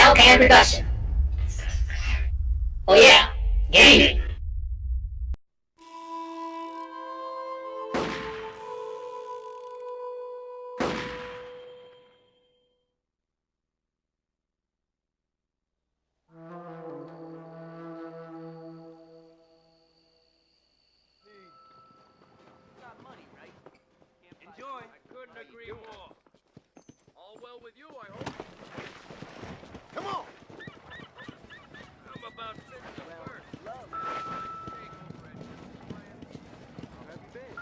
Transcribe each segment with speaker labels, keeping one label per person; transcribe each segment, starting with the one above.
Speaker 1: IAMKALKAN production. Oh yeah, gaming.
Speaker 2: Enjoy. I couldn't agree more. All well with you, I hope.
Speaker 3: Come on!
Speaker 2: I'm about finished the first.
Speaker 3: Love.
Speaker 2: How
Speaker 3: have you been?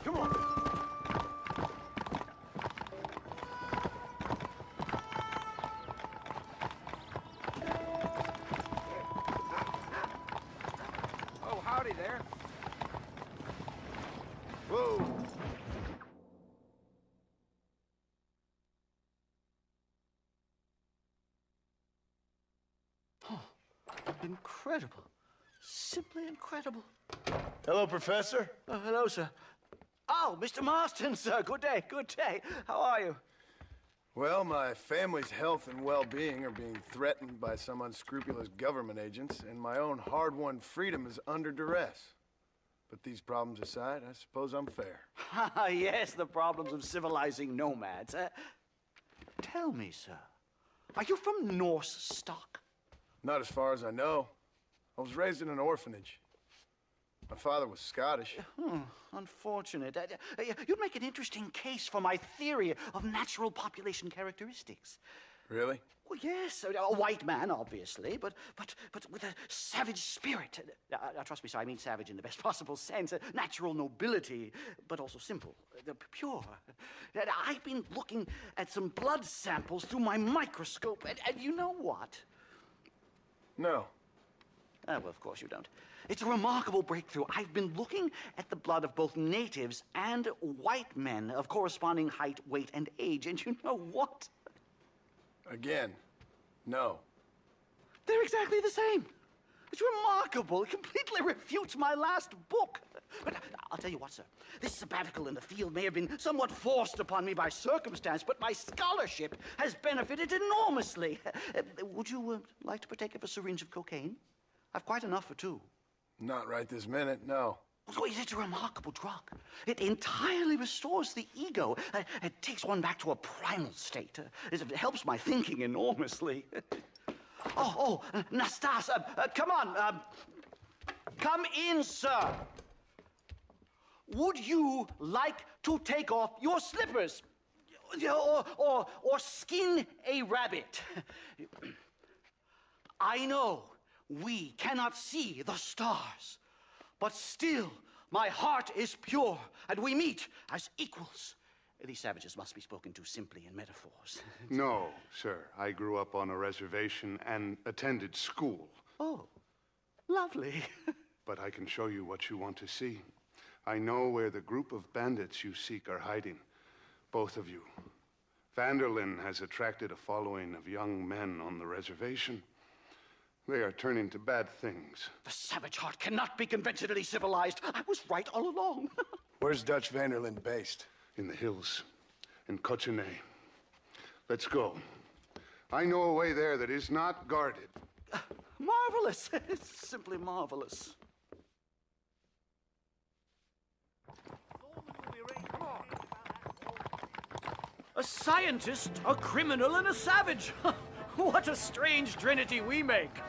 Speaker 3: Come on!
Speaker 2: Oh, howdy there.
Speaker 3: Whoa!
Speaker 4: Incredible. Simply incredible.
Speaker 3: Hello, Professor.
Speaker 4: Hello, sir. Oh, Mr. Marston, sir. Good day, good day. How are you?
Speaker 3: Well, my family's health and well-being are being threatened by some unscrupulous government agents, and my own hard-won freedom is under duress. But these problems aside, I suppose I'm fair.
Speaker 4: Yes, the problems of civilizing nomads. Tell me, sir, are you from Norse stock?
Speaker 3: Not as far as I know. I was raised in an orphanage. My father was Scottish.
Speaker 4: Unfortunate. You'd make an interesting case for my theory of natural population characteristics.
Speaker 3: Really?
Speaker 4: Well, yes, a white man, obviously, but with a savage spirit. Trust me, sir, I mean savage in the best possible sense. Natural nobility, but also simple, pure. I've been looking at some blood samples through my microscope, and you know what?
Speaker 3: No.
Speaker 4: Well, of course you don't. It's a remarkable breakthrough. I've been looking at the blood of both natives and white men of corresponding height, weight, and age, and you know what?
Speaker 3: Again, no.
Speaker 4: They're exactly the same. It's remarkable. It completely refutes my last book. But I'll tell you what, sir. This sabbatical in the field may have been somewhat forced upon me by circumstance, but my scholarship has benefited enormously. Would you like to partake of a syringe of cocaine? I've quite enough for two.
Speaker 3: Not right this minute, no.
Speaker 4: Oh, it's a remarkable drug. It entirely restores the ego. It takes one back to a primal state. It helps my thinking enormously. Nastas, come on. Come in, sir. Would you like to take off your slippers? Or skin a rabbit? I know we cannot see the stars, but still my heart is pure, and we meet as equals. These savages must be spoken to simply in metaphors.
Speaker 5: No, sir. I grew up on a reservation and attended school.
Speaker 4: Oh, lovely.
Speaker 5: But I can show you what you want to see. I know where the group of bandits you seek are hiding. Both of you. Vanderlyn has attracted a following of young men on the reservation. They are turning to bad things.
Speaker 4: The savage heart cannot be conventionally civilized. I was right all along.
Speaker 3: Where's Dutch Vanderlyn based?
Speaker 5: In the hills, in Cochene. Let's go. I know a way there that is not guarded.
Speaker 4: Marvelous. It's simply marvelous.
Speaker 6: A scientist, a criminal, and a savage. What a strange trinity we make.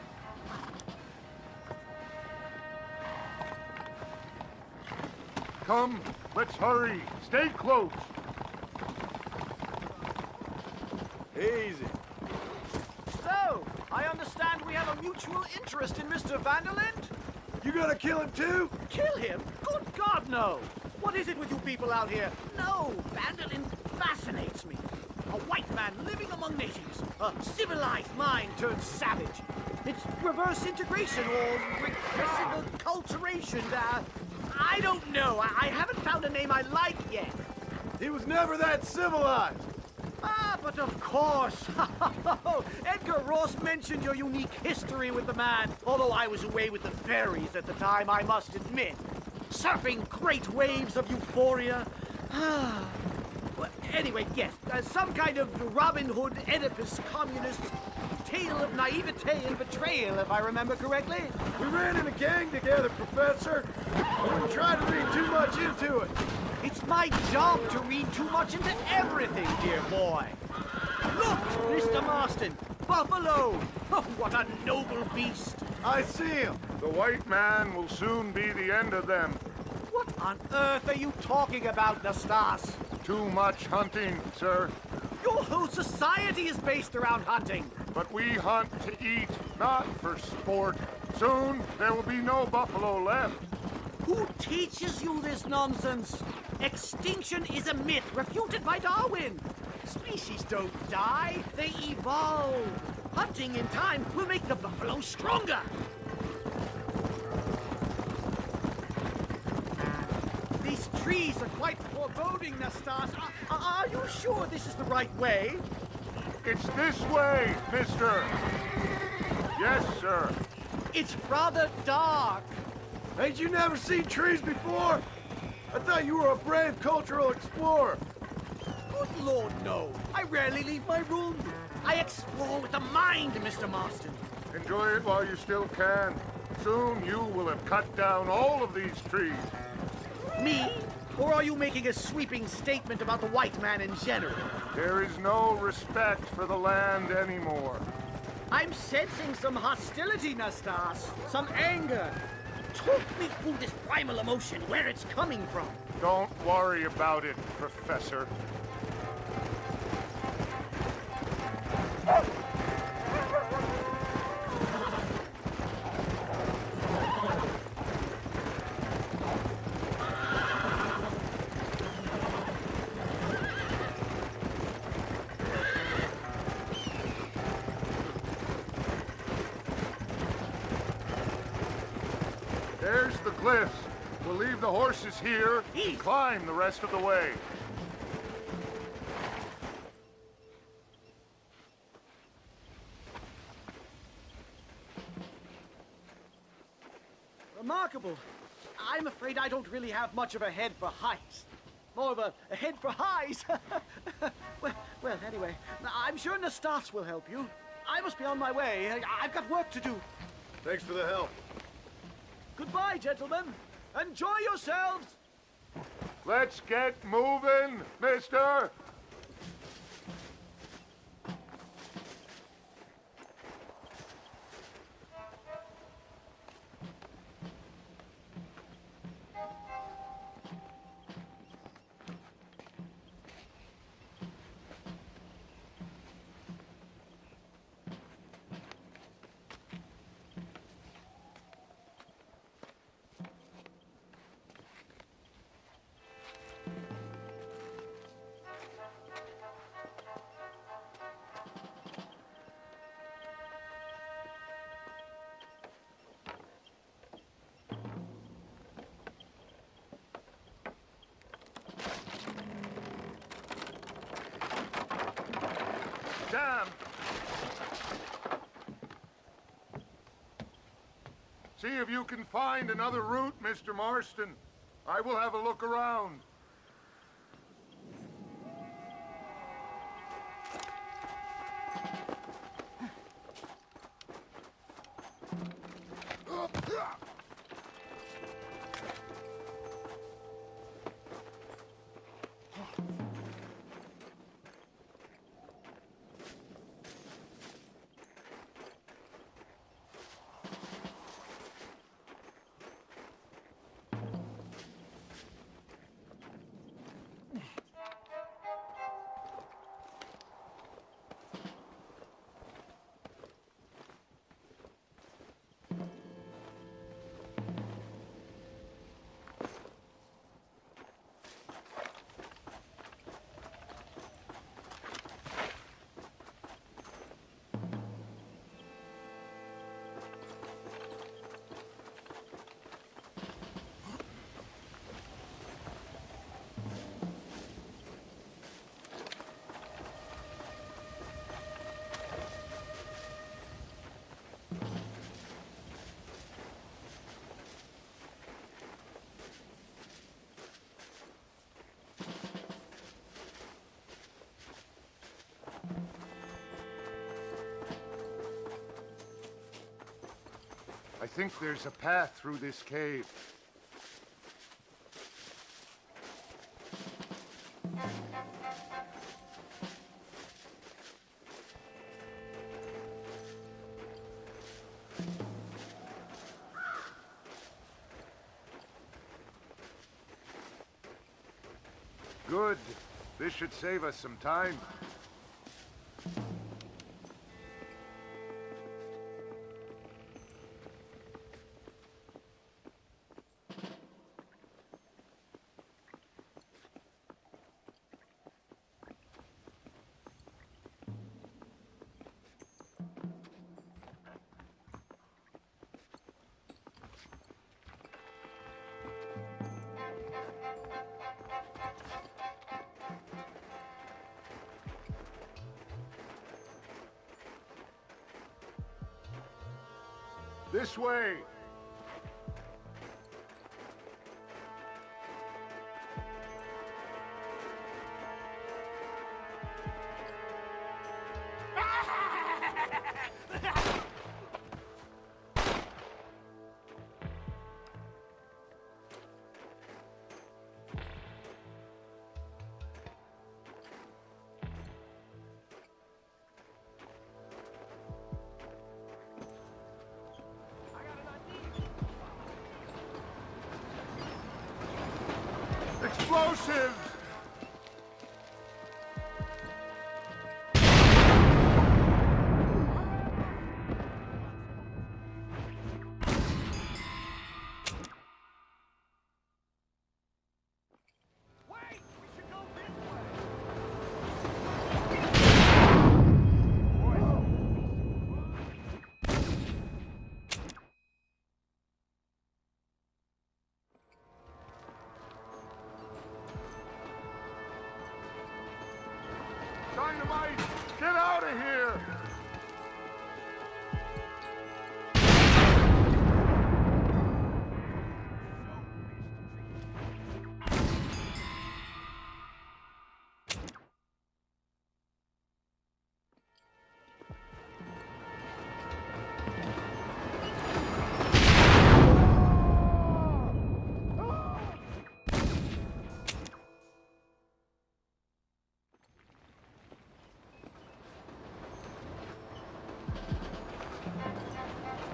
Speaker 5: Come, let's hurry. Stay close.
Speaker 3: Easy.
Speaker 6: So, I understand we have a mutual interest in Mr. Vanderlyn?
Speaker 3: You gonna kill him too?
Speaker 6: Kill him? Good God, no! What is it with you people out here? No, Vanderlyn fascinates me. A white man living among natives. A civilized mind turned savage. It's reverse integration or regressive acculturation. I don't know. I haven't found a name I like yet.
Speaker 3: He was never that civilized.
Speaker 6: Ah, but of course. Edgar Ross mentioned your unique history with the man. Although I was away with the fairies at the time, I must admit. Surfing great waves of euphoria. Anyway, yes, some kind of Robin Hood, Oedipus, communist tale of naivete and betrayal, if I remember correctly.
Speaker 3: We ran in a gang together, Professor. I wouldn't try to read too much into it.
Speaker 6: It's my job to read too much into everything, dear boy. Look, Mr. Marston, buffalo. Oh, what a noble beast.
Speaker 3: I see him.
Speaker 5: The white man will soon be the end of them.
Speaker 6: What on earth are you talking about, Nastas?
Speaker 5: Too much hunting, sir.
Speaker 6: Your whole society is based around hunting.
Speaker 5: But we hunt to eat, not for sport. Soon, there will be no buffalo left.
Speaker 6: Who teaches you this nonsense? Extinction is a myth refuted by Darwin. Species don't die, they evolve. Hunting in time will make the buffalo stronger. These trees are quite foreboding, Nastas. Are you sure this is the right way?
Speaker 5: It's this way, mister. Yes, sir.
Speaker 6: It's rather dark.
Speaker 3: Ain't you never seen trees before? I thought you were a brave cultural explorer.
Speaker 6: Good Lord, no. I rarely leave my room. I explore with the mind, Mr. Marston.
Speaker 5: Enjoy it while you still can. Soon you will have cut down all of these trees.
Speaker 6: Me? Or are you making a sweeping statement about the white man in general?
Speaker 5: There is no respect for the land anymore.
Speaker 6: I'm sensing some hostility, Nastas. Some anger. Talk me through this primal emotion, where it's coming from.
Speaker 5: Don't worry about it, Professor. There's the cliffs. We'll leave the horses here and climb the rest of the way.
Speaker 6: Remarkable. I'm afraid I don't really have much of a head for heights. More of a head for highs. well, anyway, I'm sure Nastas will help you. I must be on my way. I've got work to do.
Speaker 3: Thanks for the help.
Speaker 6: Goodbye, gentlemen. Enjoy yourselves.
Speaker 5: Let's get moving, mister. Damn! See if you can find another route, Mr. Marston. I will have a look around. think there's a path through this cave. Good. This should save us some time. This way! Explosives!
Speaker 6: Wait! We should go this way!
Speaker 5: Dynamite! Get out of here!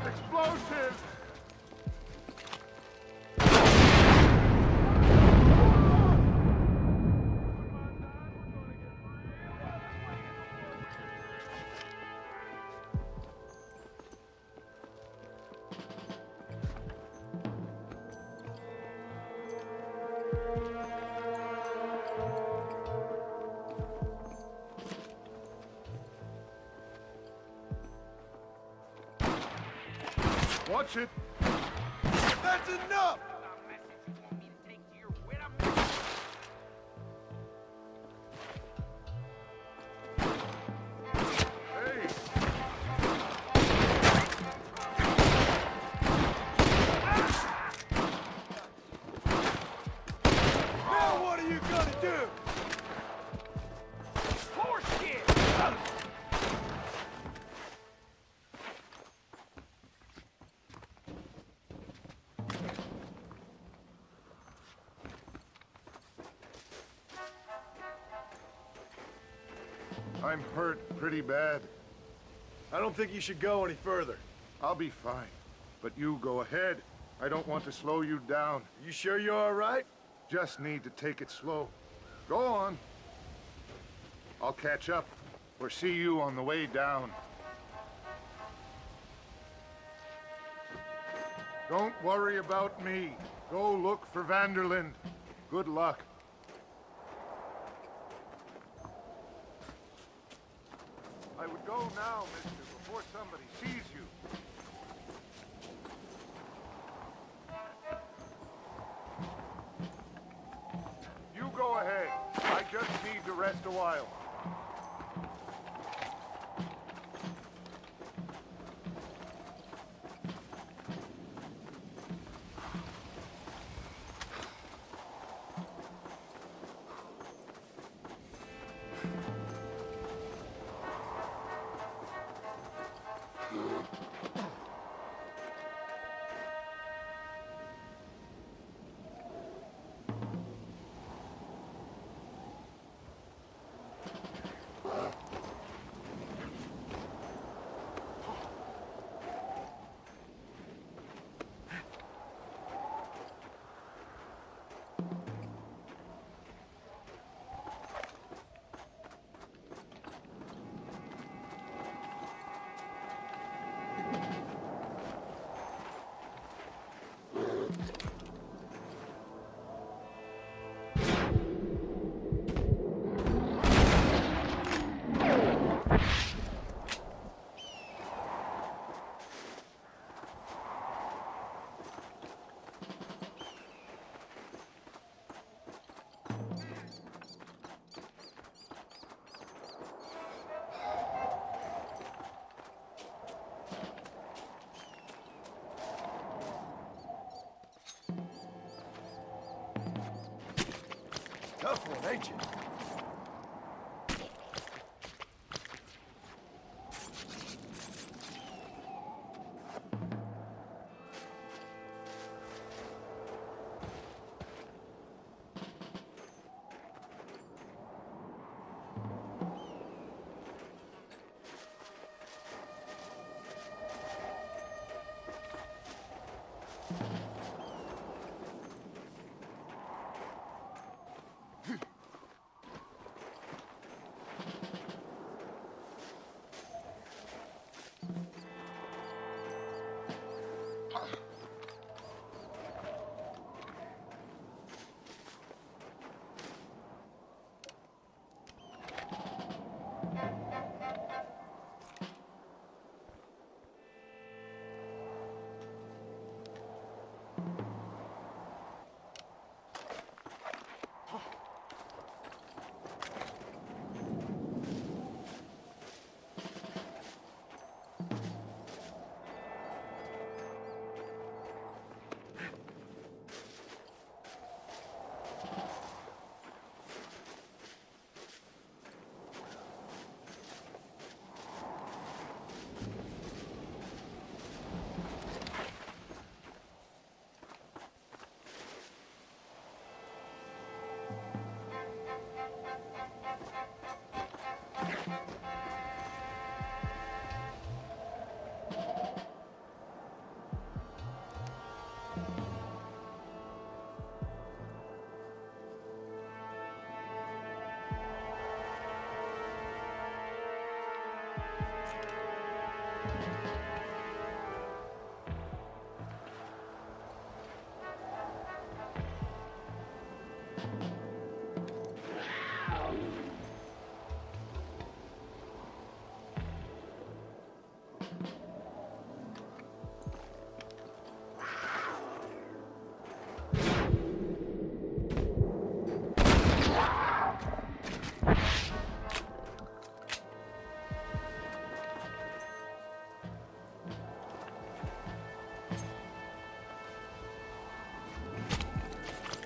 Speaker 5: Explosives! Watch it!
Speaker 3: That's enough!
Speaker 5: Hey!
Speaker 3: Now what are you gonna do?
Speaker 6: Horseshit!
Speaker 5: I'm hurt pretty bad.
Speaker 3: I don't think you should go any further.
Speaker 5: I'll be fine. But you go ahead. I don't want to slow you down.
Speaker 3: You sure you're all right?
Speaker 5: Just need to take it slow. Go on. I'll catch up or see you on the way down. Don't worry about me. Go look for Vanderlind. Good luck. I would go now, mister, before somebody sees you. You go ahead. I just need to rest a while.
Speaker 3: tough one, ain't you?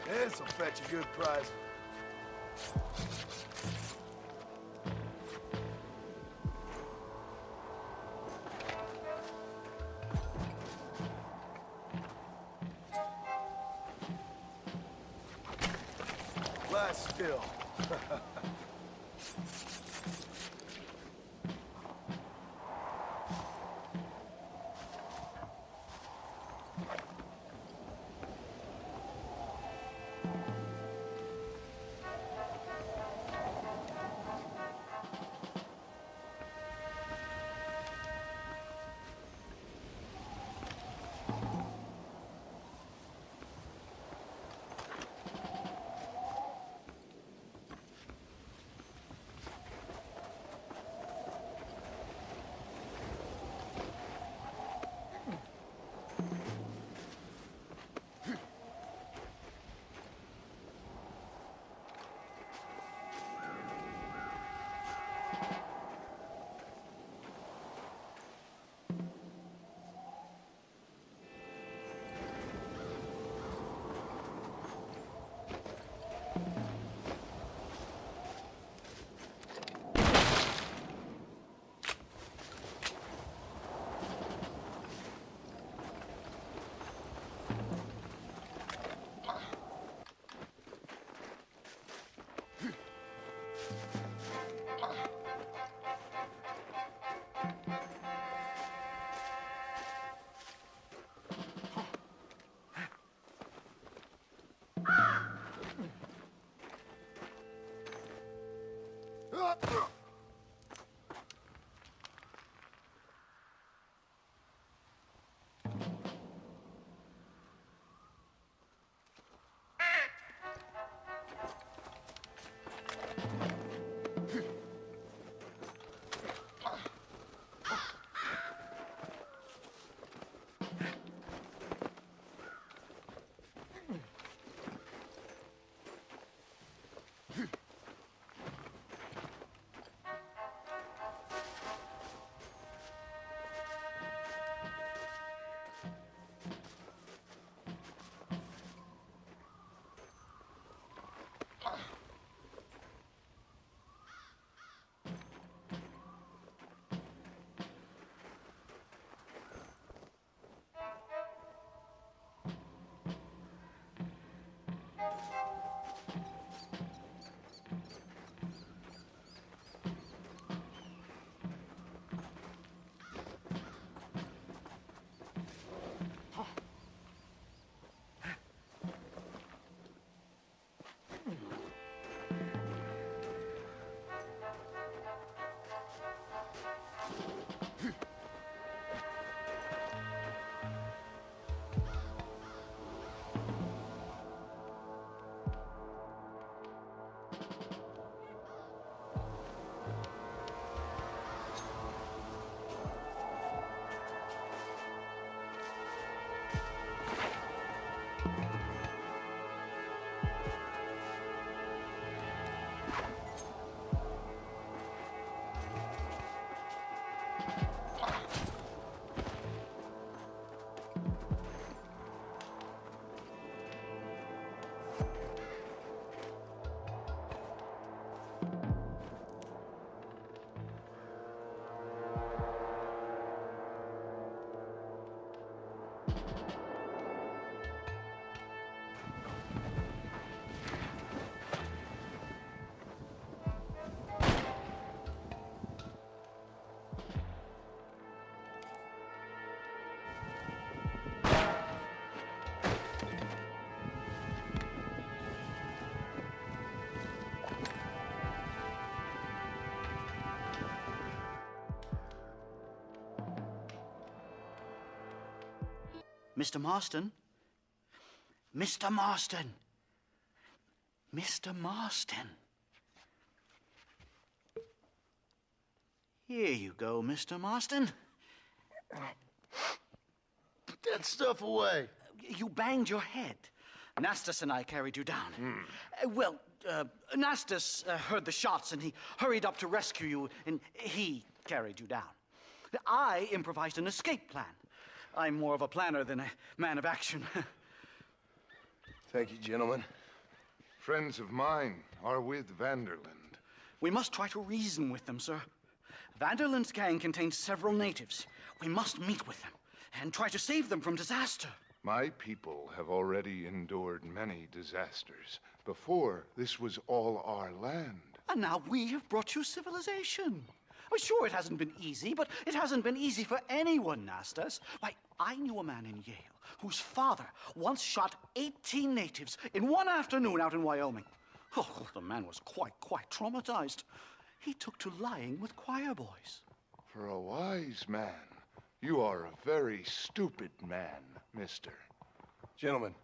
Speaker 3: This'll fetch a good price. Lie still.
Speaker 4: Mr. Marston? Mr. Marston! Mr. Marston! Here you go, Mr. Marston.
Speaker 3: Put that stuff away.
Speaker 4: You banged your head. Nastas and I carried you down. Nastas heard the shots and he hurried up to rescue you and he carried you down. I improvised an escape plan. I'm more of a planner than a man of action.
Speaker 3: Thank you, gentlemen.
Speaker 5: Friends of mine are with Vanderland.
Speaker 4: We must try to reason with them, sir. Vanderland's gang contains several natives. We must meet with them and try to save them from disaster.
Speaker 5: My people have already endured many disasters. Before, this was all our land.
Speaker 4: And now we have brought you civilization. Well, sure, it hasn't been easy, but it hasn't been easy for anyone, Nastas. Why, I knew a man in Yale whose father once shot 18 natives in one afternoon out in Wyoming. Oh, the man was quite traumatized. He took to lying with choir boys.
Speaker 5: For a wise man, you are a very stupid man, mister.
Speaker 3: Gentlemen,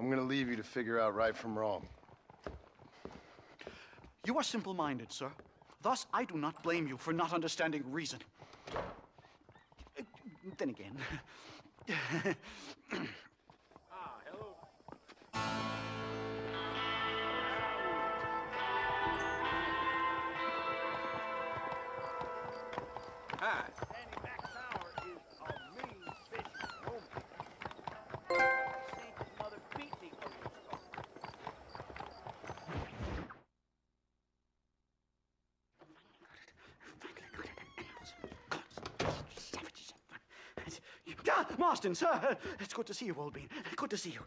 Speaker 3: I'm gonna leave you to figure out right from wrong.
Speaker 4: You are simple-minded, sir. Thus, I do not blame you for not understanding reason. Then again...
Speaker 2: Hello. Hi. Sandy Back Tower is a mean fishing woman. Satan's mother beat me for this stuff.
Speaker 4: Marston, sir. It's good to see you, old bean. Good to see you.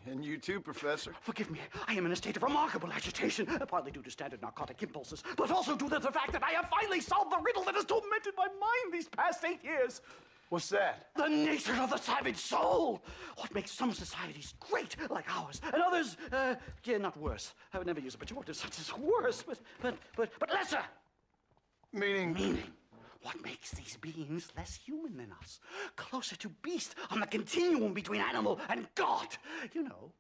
Speaker 3: And you too, Professor.
Speaker 4: Forgive me. I am in a state of remarkable agitation, partly due to standard narcotic impulses, but also due to the fact that I have finally solved the riddle that has tormented my mind these past 8 years.
Speaker 3: What's that?
Speaker 4: The nature of the savage soul. What makes some societies great, like ours, and others, not worse. I would never use a pejorative such as worse, but lesser.
Speaker 3: Meaning?
Speaker 4: What makes these beings less human than us? Closer to beast on the continuum between animal and God. You know,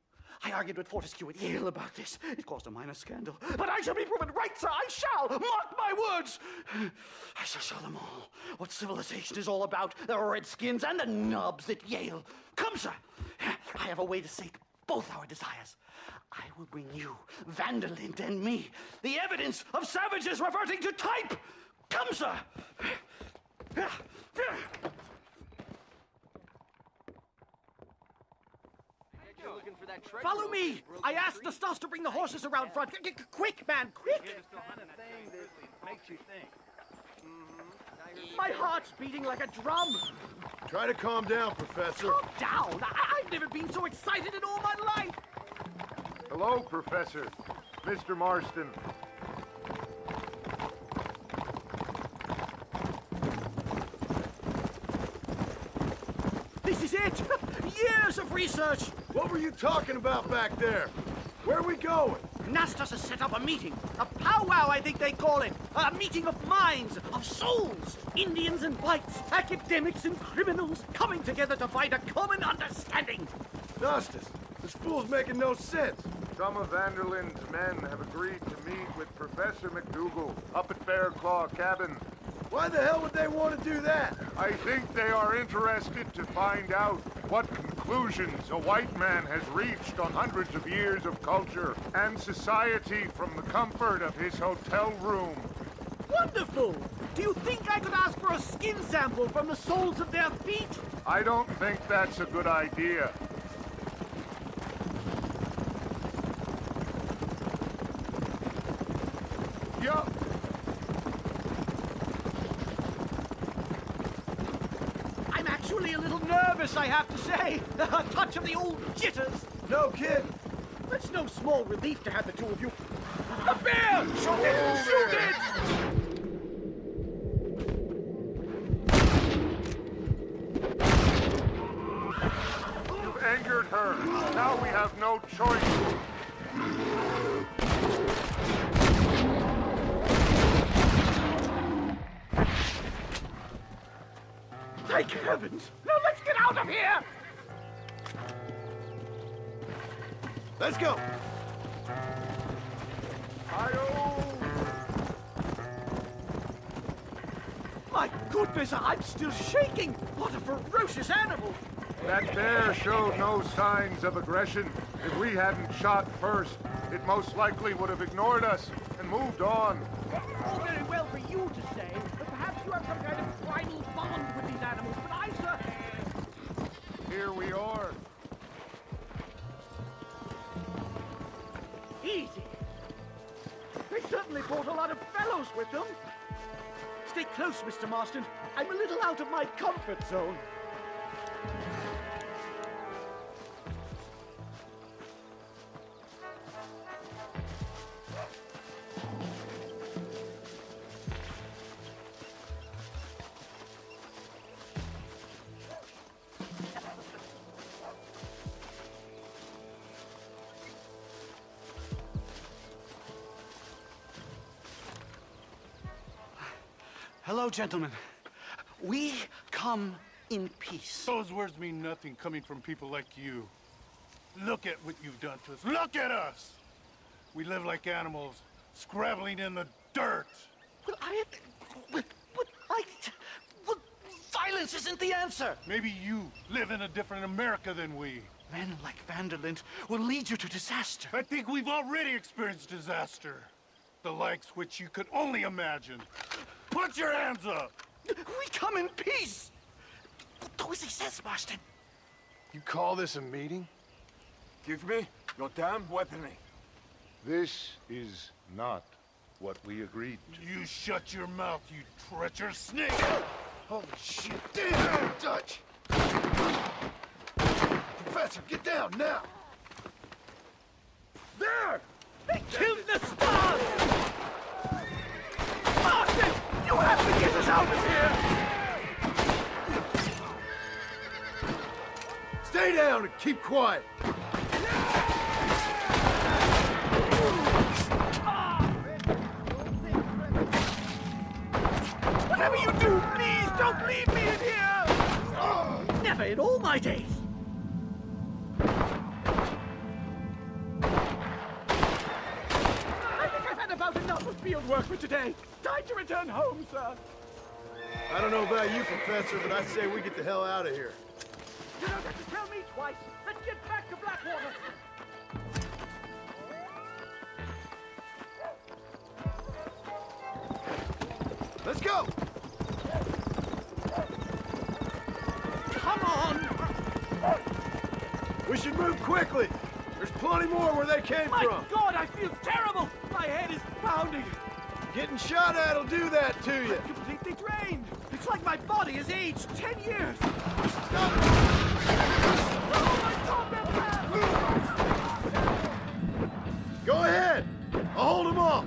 Speaker 4: I argued with Fortescue at Yale about this. It caused a minor scandal. But I shall be proven right, sir. I shall. Mark my words. I shall show them all what civilization is all about. The redskins and the nubs at Yale. Come, sir. I have a way to sate both our desires. I will bring you, Vanderland and me, the evidence of savages reverting to type. Come, sir!
Speaker 6: Follow me! I asked the stuffs to bring the horses around front. Quick, man, quick!
Speaker 2: Makes you think.
Speaker 6: My heart's beating like a drum.
Speaker 3: Try to calm down, Professor.
Speaker 6: Calm down! I've never been so excited in all my life.
Speaker 5: Hello, Professor. Mr. Marston.
Speaker 6: This is it! Years of research!
Speaker 3: What were you talking about back there? Where are we going?
Speaker 6: Nastas has set up a meeting. A powwow, I think they call it. A meeting of minds, of souls. Indians and whites, academics and criminals coming together to find a common understanding.
Speaker 3: Nastas, this fool's making no sense.
Speaker 5: Some of Vanderland's men have agreed to meet with Professor McDougal up at Bear Claw Cabin.
Speaker 3: Why the hell would they want to do that?
Speaker 5: I think they are interested to find out what conclusions a white man has reached on hundreds of years of culture and society from the comfort of his hotel room.
Speaker 6: Wonderful! Do you think I could ask for a skin sample from the soles of their feet?
Speaker 5: I don't think that's a good idea. Yup.
Speaker 6: I'm actually a little nervous, I have to say. A touch of the old jitters.
Speaker 3: No kidding.
Speaker 6: It's no small relief to have the two of you. A bear! Shoot it! Shoot it!
Speaker 5: You've angered her. Now we have no choice.
Speaker 6: Thank heavens! Now let's get out of here!
Speaker 3: Let's go!
Speaker 6: My goodness, I'm still shaking! What a ferocious animal!
Speaker 7: That bear showed no signs of aggression. If we hadn't shot first, it most likely would have ignored us and moved on.
Speaker 6: All very well for you to say, but perhaps you have some kind of primal bond with these animals, but I, sir...
Speaker 7: Here we are.
Speaker 6: Easy. They certainly brought a lot of fellows with them. Stay close, Mr. Marston. I'm a little out of my comfort zone. Hello, gentlemen. We come in peace.
Speaker 7: Those words mean nothing coming from people like you. Look at what you've done to us. Look at us! We live like animals, scrabbling in the dirt.
Speaker 6: Well, violence isn't the answer.
Speaker 7: Maybe you live in a different America than we.
Speaker 6: Men like Vanderlint will lead you to disaster.
Speaker 7: I think we've already experienced disaster. The likes which you could only imagine. Put your hands up!
Speaker 6: We come in peace! Do as he says, Marston.
Speaker 3: You call this a meeting?
Speaker 8: Give me your damn weaponry.
Speaker 5: This is not what we agreed to.
Speaker 7: You shut your mouth, you treacherous snake!
Speaker 3: Holy shit! Damn, Dutch! Professor, get down now!
Speaker 6: There! They killed the stars! Marston! You have to get us out of here!
Speaker 3: Stay down and keep quiet!
Speaker 6: Whatever you do, please don't leave me in here! Never in all my days! I think I've had about enough of field work for today. Time to return home, sir.
Speaker 3: I don't know about you, Professor, but I say we get the hell out of here.
Speaker 6: You don't have to tell me twice. Let's get back to Blackwater.
Speaker 3: Let's go!
Speaker 6: Come on!
Speaker 3: We should move quickly! There's plenty more where they came
Speaker 6: My
Speaker 3: from!
Speaker 6: God, I feel terrible! My head is pounding!
Speaker 3: Getting shot at'll do that to you!
Speaker 6: Completely drained! It's like my body has aged 10 years!
Speaker 3: Stop!
Speaker 6: Oh my God, they're back!
Speaker 3: Go ahead! I'll hold them off!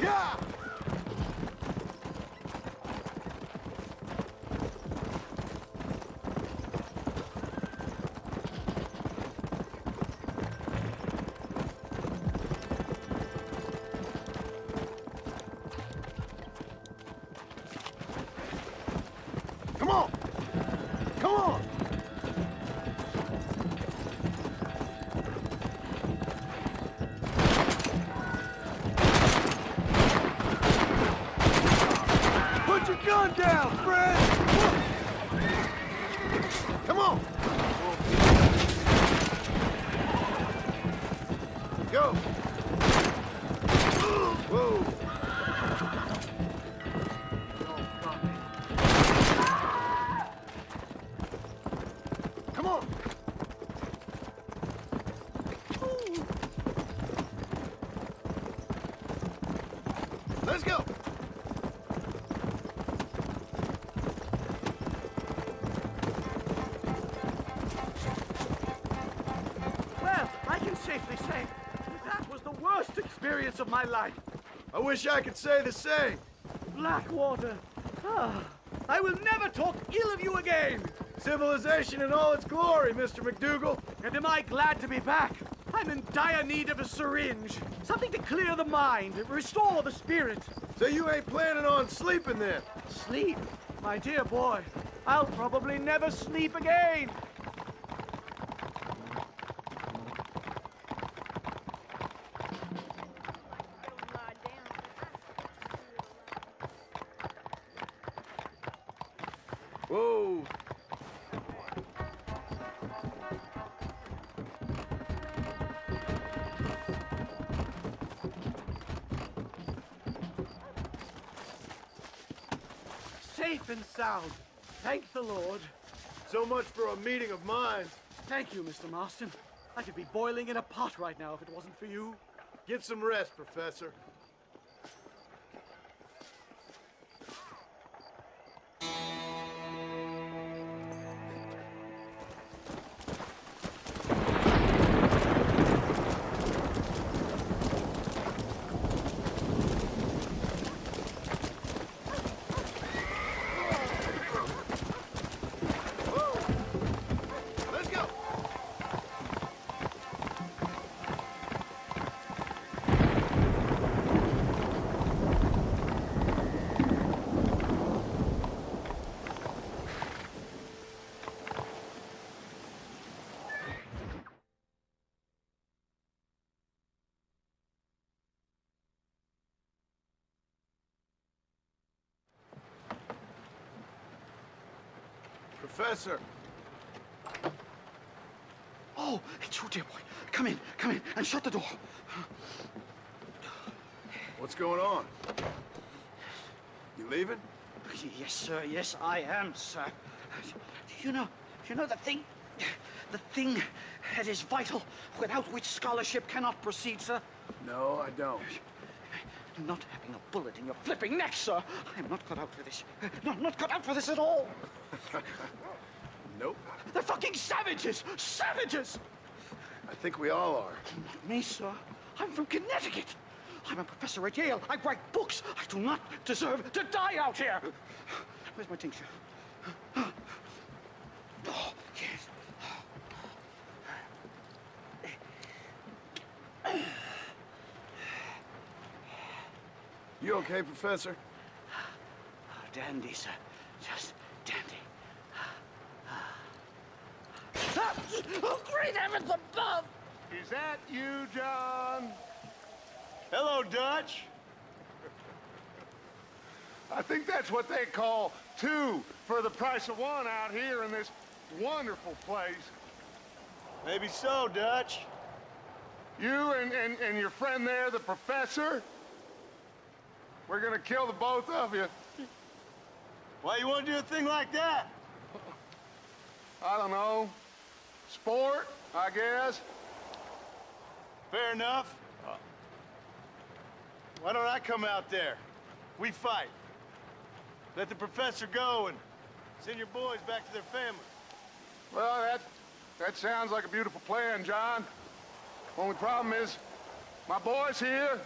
Speaker 3: Yeah! Come on! Come on! Put your gun down, Fred! Come on! Go! Whoa! Come on! Let's go!
Speaker 6: Well, I can safely say that was the worst experience of my life.
Speaker 3: I wish I could say the same.
Speaker 6: Blackwater. Ah, I will never talk ill of you again.
Speaker 3: Civilization in all its glory, Mr. McDougal.
Speaker 6: And am I glad to be back? I'm in dire need of a syringe. Something to clear the mind, restore the spirit.
Speaker 3: So you ain't planning on sleeping then?
Speaker 6: Sleep, my dear boy. I'll probably never sleep again.
Speaker 3: Whoa!
Speaker 6: Safe and sound. Thank the Lord.
Speaker 3: So much for a meeting of minds.
Speaker 6: Thank you, Mr. Marston. I could be boiling in a pot right now if it wasn't for you.
Speaker 3: Get some rest, Professor. Let's go! Professor!
Speaker 4: Oh, it's you, dear boy. Come in, and shut the door.
Speaker 3: What's going on? You leaving?
Speaker 4: Yes, sir. Yes, I am, sir. You know the thing that is vital, without which scholarship cannot proceed, sir.
Speaker 3: No, I don't.
Speaker 4: Not having a bullet in your flipping neck, sir. I am not cut out for this. No, I'm not cut out for this at all.
Speaker 3: Nope.
Speaker 4: They're fucking savages! Savages!
Speaker 3: I think we all are.
Speaker 4: Not me, sir. I'm from Connecticut. I'm a professor at Yale. I write books. I do not deserve to die out here. Where's my tincture? Oh, yes.
Speaker 3: You okay, Professor?
Speaker 4: Oh, dandy, sir. Just dandy. Oh, great heavens above!
Speaker 5: Is that you, John?
Speaker 7: Hello, Dutch.
Speaker 5: I think that's what they call two for the price of one out here in this wonderful place.
Speaker 7: Maybe so, Dutch.
Speaker 5: You and your friend there, the professor, we're gonna kill the both of you.
Speaker 7: Why you want to do a thing like that?
Speaker 5: I don't know. Sport, I guess.
Speaker 7: Fair enough. Why don't I come out there? We fight. Let the professor go and send your boys back to their families.
Speaker 5: Well, that sounds like a beautiful plan, John. Only problem is, my boys here,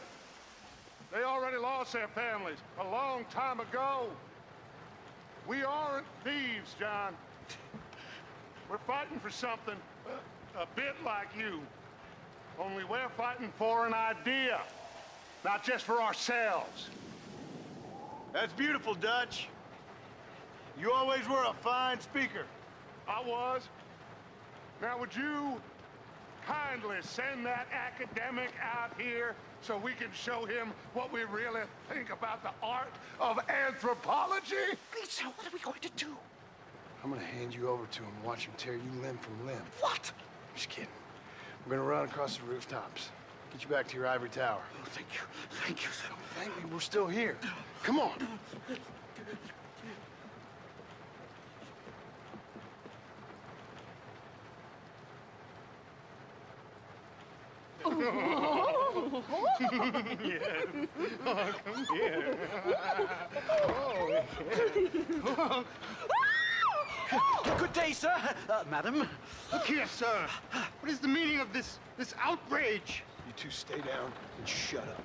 Speaker 5: they already lost their families a long time ago. We aren't thieves, John. We're fighting for something a bit like you. Only we're fighting for an idea, not just for ourselves.
Speaker 7: That's beautiful, Dutch. You always were a fine speaker.
Speaker 5: I was. Now, would you kindly send that academic out here so we can show him what we really think about the art of anthropology?
Speaker 4: Lisa, what are we going to do?
Speaker 3: I'm gonna hand you over to him and watch him tear you limb from limb.
Speaker 4: What?
Speaker 3: I'm just kidding. We're gonna run across the rooftops. Get you back to your ivory tower.
Speaker 4: Oh, thank you. Thank you, sir.
Speaker 3: Thank me, we're still here. Come on.
Speaker 4: Good day, sir. Madam.
Speaker 9: Look here, sir. What is the meaning of this outrage?
Speaker 3: You two stay down and shut up.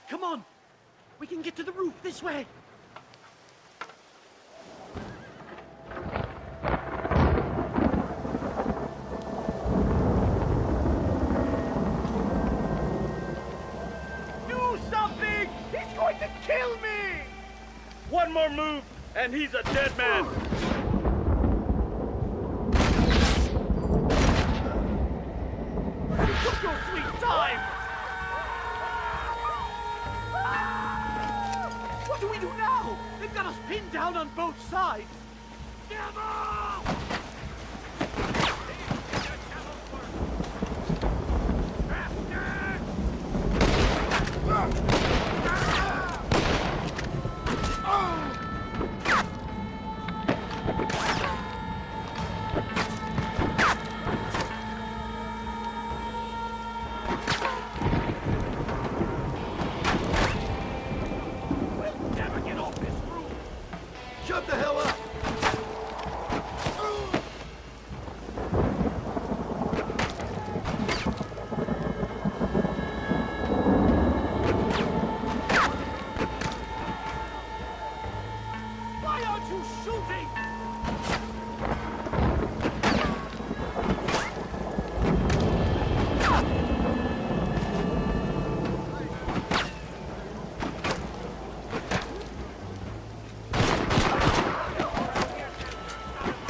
Speaker 6: Come on. We can get to the roof this way. and he's a dead man. You took your sweet time. What do we do now? They've got us pinned down on both sides. Devil!
Speaker 3: Shut the hell up!
Speaker 6: Why aren't you shooting?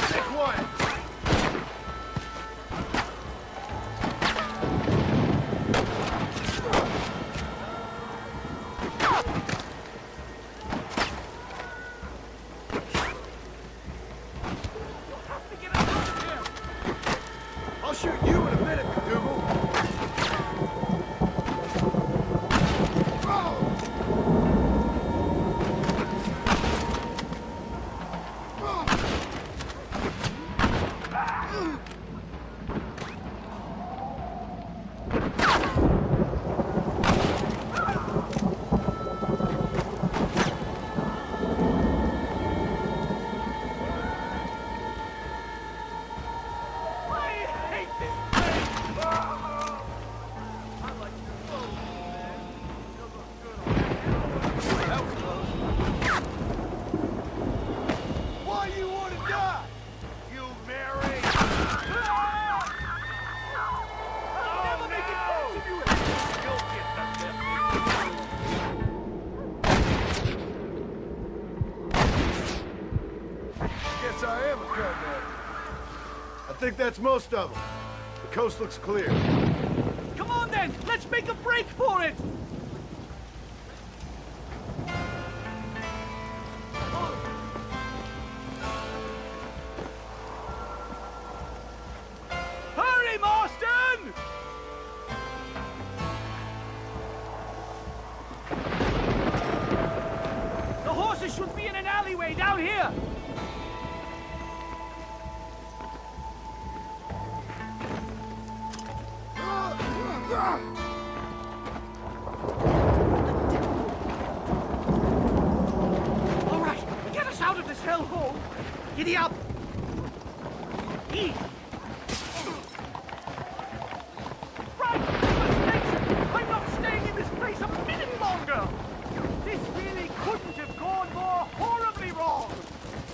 Speaker 3: Stay quiet! I'll shoot you in a minute, McDougal. Why you want to die?
Speaker 6: You Mary! I'll never make it back to you! You'll get
Speaker 3: Guess I am a cutman. I think that's most of them. The coast looks clear.
Speaker 6: Come on then! Let's make a break for it! Hurry, Marston! The horses should be in an alleyway down here! All right, get us out of this hellhole! Giddy up! Eat! Right! The station! I'm not staying in this place a minute longer! This really couldn't have gone more horribly wrong!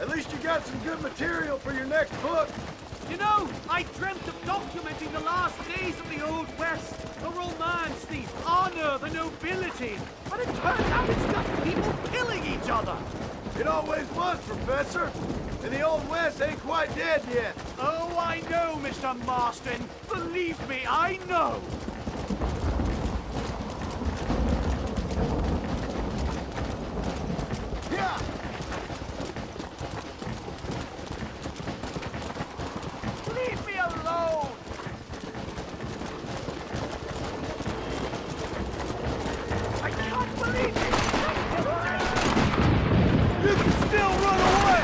Speaker 3: At least you got some good material for your next book.
Speaker 6: You know, I dreamt of documenting the last days of the Old West. The romance, the honor, the nobility. But it turns out it's just people killing each other.
Speaker 3: It always was, Professor. And the Old West ain't quite dead yet.
Speaker 6: Oh, I know, Mr. Marston. Believe me, I know.
Speaker 3: Yeah!
Speaker 6: Leave me alone. I can't believe it.
Speaker 3: You can still run away!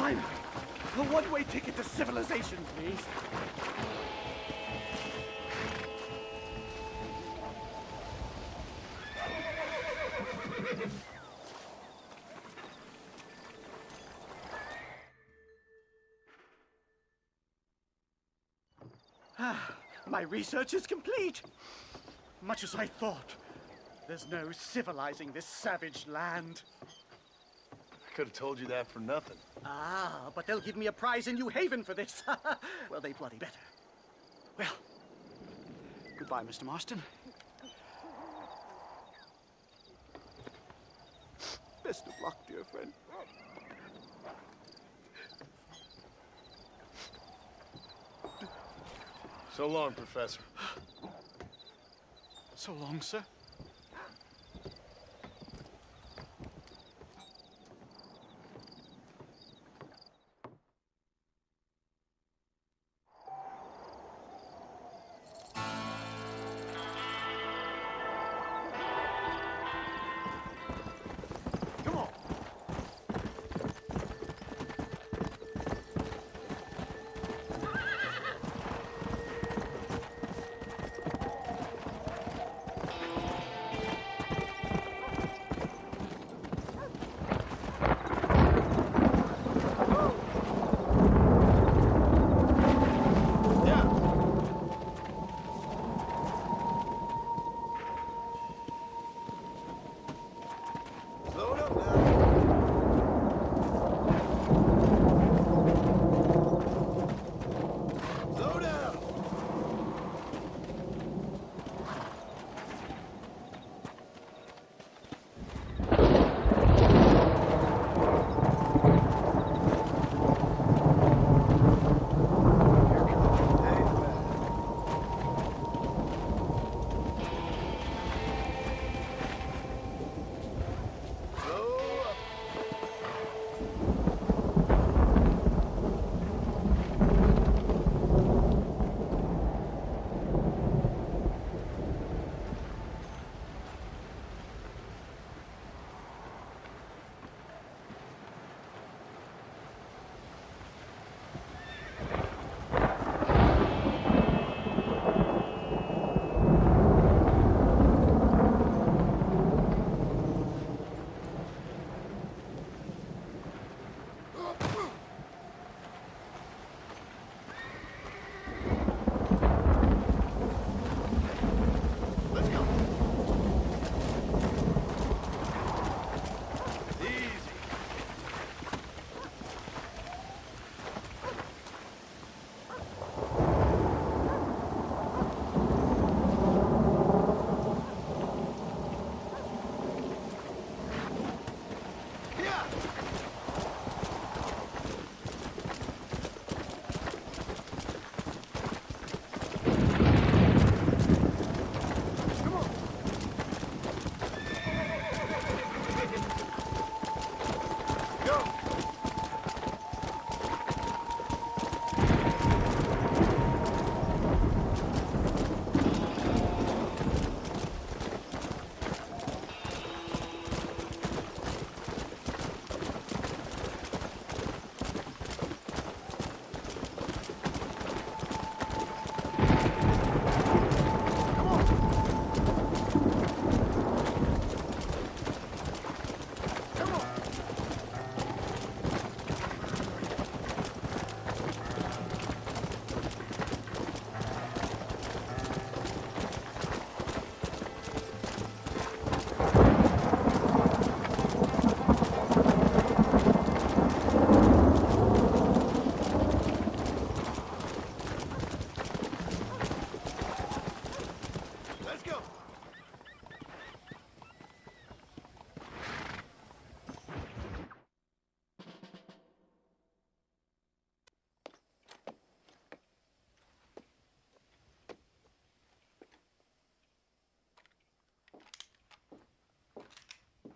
Speaker 6: time. A one-way ticket to civilization, please. My research is complete. Much as I thought. There's no civilizing this savage land.
Speaker 3: I could have told you that for nothing.
Speaker 6: Ah, but they'll give me a prize in New Haven for this. Well, they bloody better. Well, goodbye, Mr. Marston. Best of luck, dear friend.
Speaker 3: So long, Professor.
Speaker 6: So long, sir.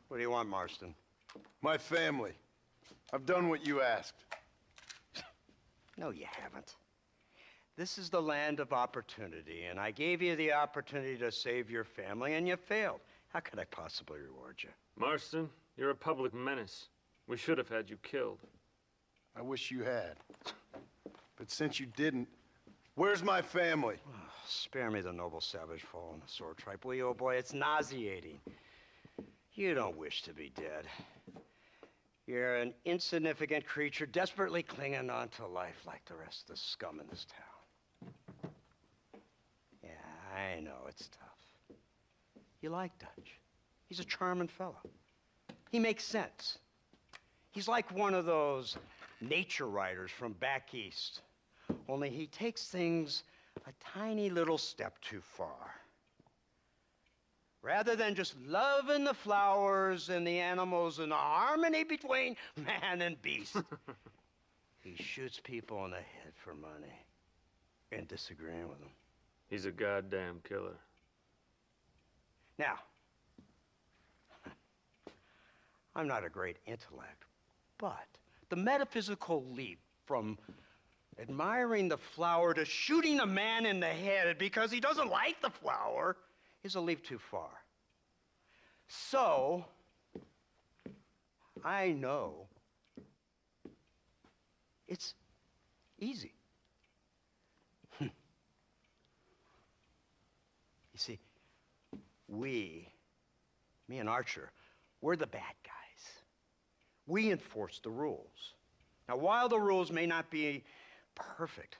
Speaker 9: What do you want, Marston?
Speaker 3: My family. I've done what you asked.
Speaker 9: No, you haven't. This is the land of opportunity, and I gave you the opportunity to save your family, and you failed. How could I possibly reward you?
Speaker 10: Marston, you're a public menace. We should have had you killed.
Speaker 3: I wish you had. But since you didn't, where's my family?
Speaker 9: Oh, spare me the noble savage fall on the sword tripe, will you, old boy? It's nauseating. You don't wish to be dead. You're an insignificant creature desperately clinging on to life like the rest of the scum in this town. Yeah, I know it's tough. You like Dutch. He's a charming fellow. He makes sense. He's like one of those nature writers from back east. Only he takes things a tiny little step too far. Rather than just loving the flowers and the animals and the harmony between man and beast, he shoots people in the head for money and disagreeing with them.
Speaker 10: He's a goddamn killer.
Speaker 9: Now, I'm not a great intellect, but the metaphysical leap from admiring the flower to shooting a man in the head because he doesn't like the flower is a leap too far. So, I know it's easy. You see, me and Archer, we're the bad guys. We enforce the rules. Now, while the rules may not be perfect,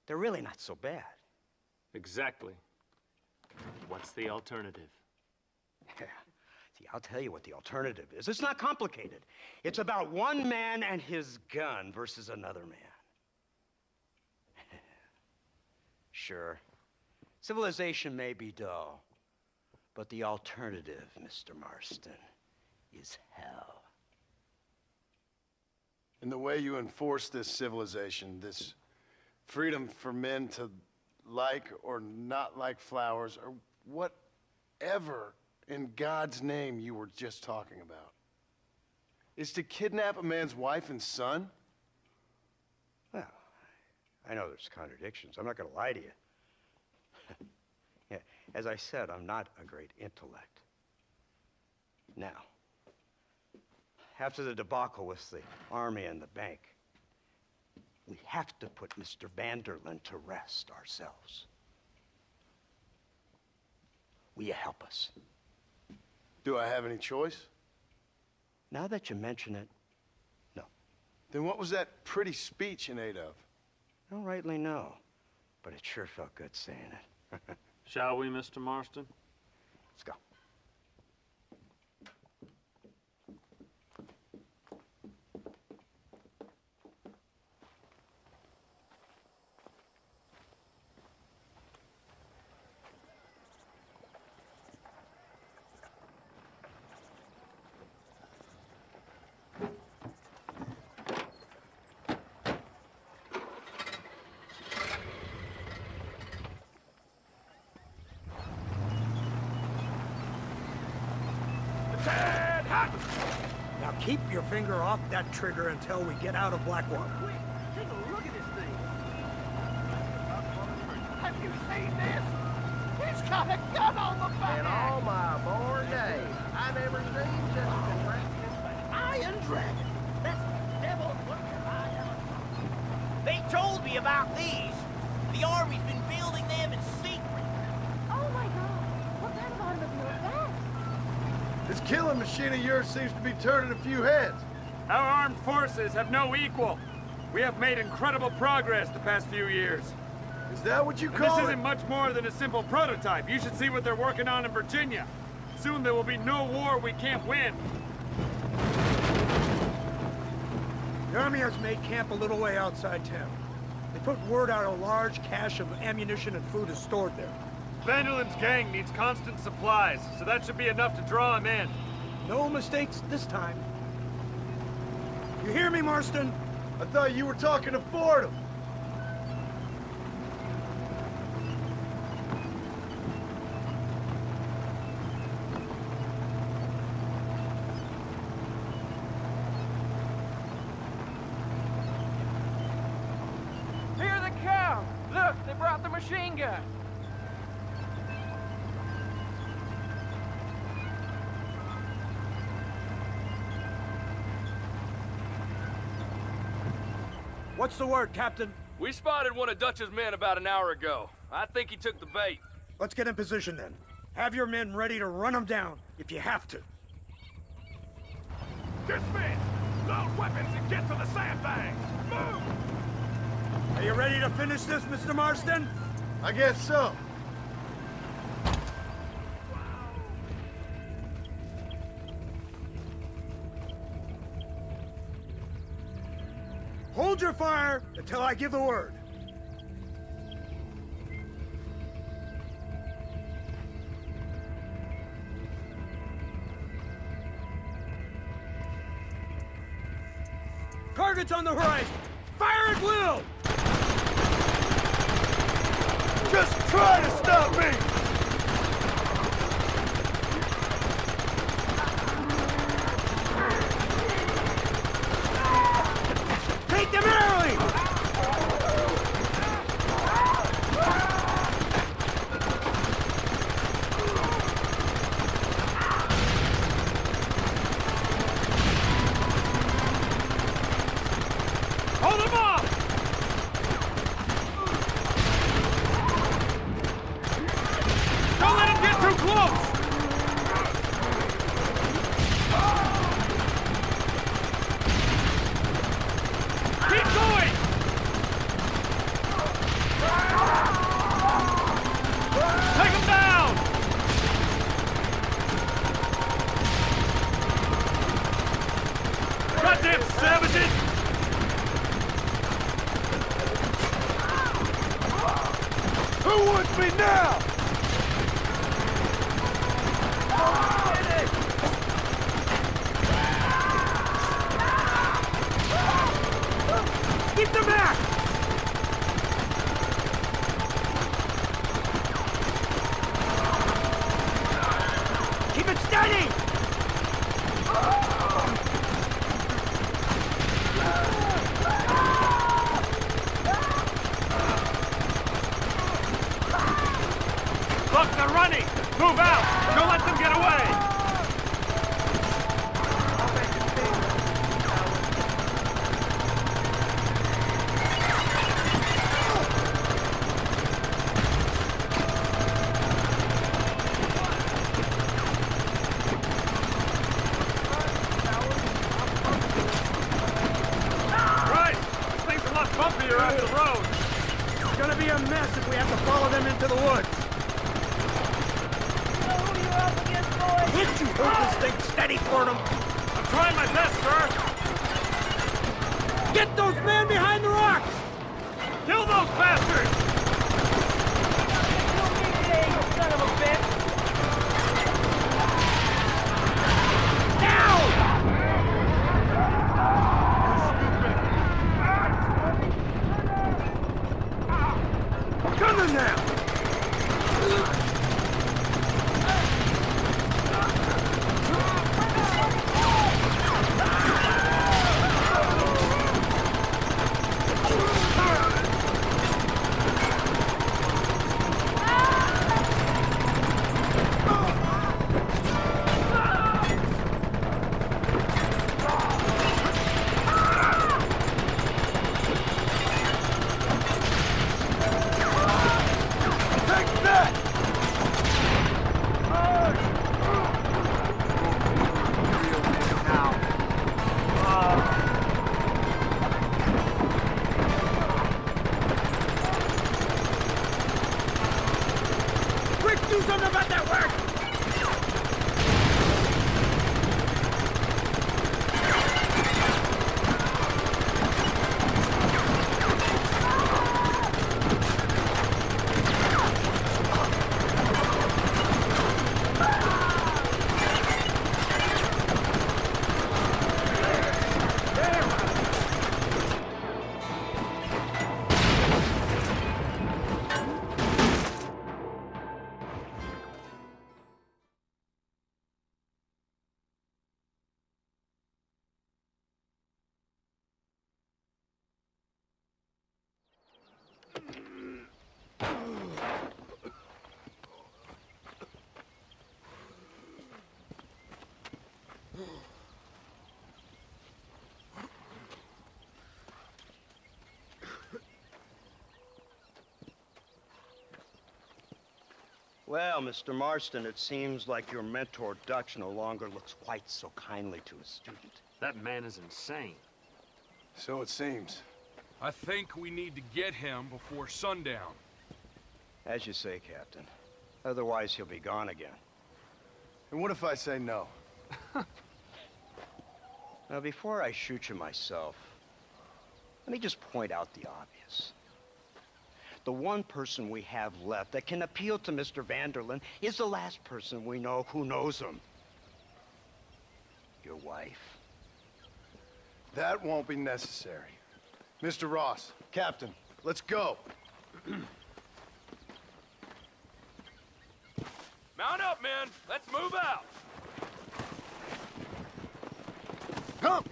Speaker 9: they're really not so bad.
Speaker 10: Exactly. What's the alternative?
Speaker 9: Yeah. See, I'll tell you what the alternative is. It's not complicated. It's about one man and his gun versus another man. Sure, civilization may be dull, but the alternative, Mr. Marston, is hell.
Speaker 3: And the way you enforce this civilization, this freedom for men to like or not like flowers, or whatever in God's name you were just talking about, is to kidnap a man's wife and son?
Speaker 9: Well, I know there's contradictions. I'm not going to lie to you. Yeah, as I said, I'm not a great intellect. Now, after the debacle with the army and the bank, we have to put Mr. Vanderlyn to rest ourselves. Will you help us?
Speaker 3: Do I have any choice?
Speaker 9: Now that you mention it, no.
Speaker 3: Then what was that pretty speech in aid of?
Speaker 9: I don't rightly know, but it sure felt good saying it.
Speaker 10: Shall we, Mr. Marston?
Speaker 9: Let's go.
Speaker 6: Now keep your finger off that trigger until we get out of Blackwater.
Speaker 4: Quick, take a look at this thing. Have you seen this? He's got a gun on the back.
Speaker 6: In all my born days, I never seen such a contraption.
Speaker 4: Iron Dragon. That's the devil. What have I done?
Speaker 11: They told me about these. The Army's been building them in secret.
Speaker 12: Oh my God! What kind of automobile is that?
Speaker 3: This killing machine of yours seems to be turning a few heads.
Speaker 10: Our armed forces have no equal. We have made incredible progress the past few years.
Speaker 3: Is that what you
Speaker 10: And
Speaker 3: call
Speaker 10: this
Speaker 3: it?
Speaker 10: isn't much more than a simple prototype. You should see what they're working on in Virginia. Soon there will be no war we can't win.
Speaker 6: The Army has made camp a little way outside town. They put word out a large cache of ammunition and food is stored there.
Speaker 10: Vanderlyn's gang needs constant supplies, so that should be enough to draw him in.
Speaker 6: No mistakes this time. You hear me, Marston?
Speaker 3: I thought you were talking to Fordham.
Speaker 2: Here they come! Look, they brought the machine gun!
Speaker 6: What's the word, Captain?
Speaker 2: We spotted one of Dutch's men about an hour ago. I think he took the bait.
Speaker 6: Let's get in position then. Have your men ready to run him down if you have to.
Speaker 7: Dismiss! Load weapons and get to the sandbags! Move!
Speaker 6: Are you ready to finish this, Mr. Marston?
Speaker 3: I guess so.
Speaker 6: Hold your fire until I give the word. Target's on the horizon! Fire at will!
Speaker 3: Just try to stop me!
Speaker 6: Take them early!
Speaker 10: Hold them off! Don't let him get too close! Keep going! Take him down! Goddamn savages!
Speaker 3: Who wants me now?
Speaker 6: Keep them back! Keep it steady!
Speaker 10: Look, they're running! Move out! Don't let them get away! Right! This thing's a lot bumpier off the road!
Speaker 6: It's gonna be a mess if we have to follow them into the woods. Can't you hold this thing steady for them?
Speaker 10: I'm trying my best, sir!
Speaker 6: Get those men behind the rocks!
Speaker 10: Kill those bastards!
Speaker 11: Son of a bitch!
Speaker 6: Gun them now! Quick, do something about that work!
Speaker 9: Well, Mr. Marston, it seems like your mentor Dutch no longer looks quite so kindly to his student.
Speaker 10: That man is insane.
Speaker 3: So it seems.
Speaker 13: I think we need to get him before sundown.
Speaker 9: As you say, Captain. Otherwise, he'll be gone again.
Speaker 3: And what if I say no?
Speaker 9: Now, before I shoot you myself, let me just point out the obvious. The one person we have left that can appeal to Mr. Vanderlyn is the last person we know who knows him. Your wife.
Speaker 3: That won't be necessary. Mr. Ross, Captain, let's go.
Speaker 10: Mount up, men. Let's move out.
Speaker 3: Come!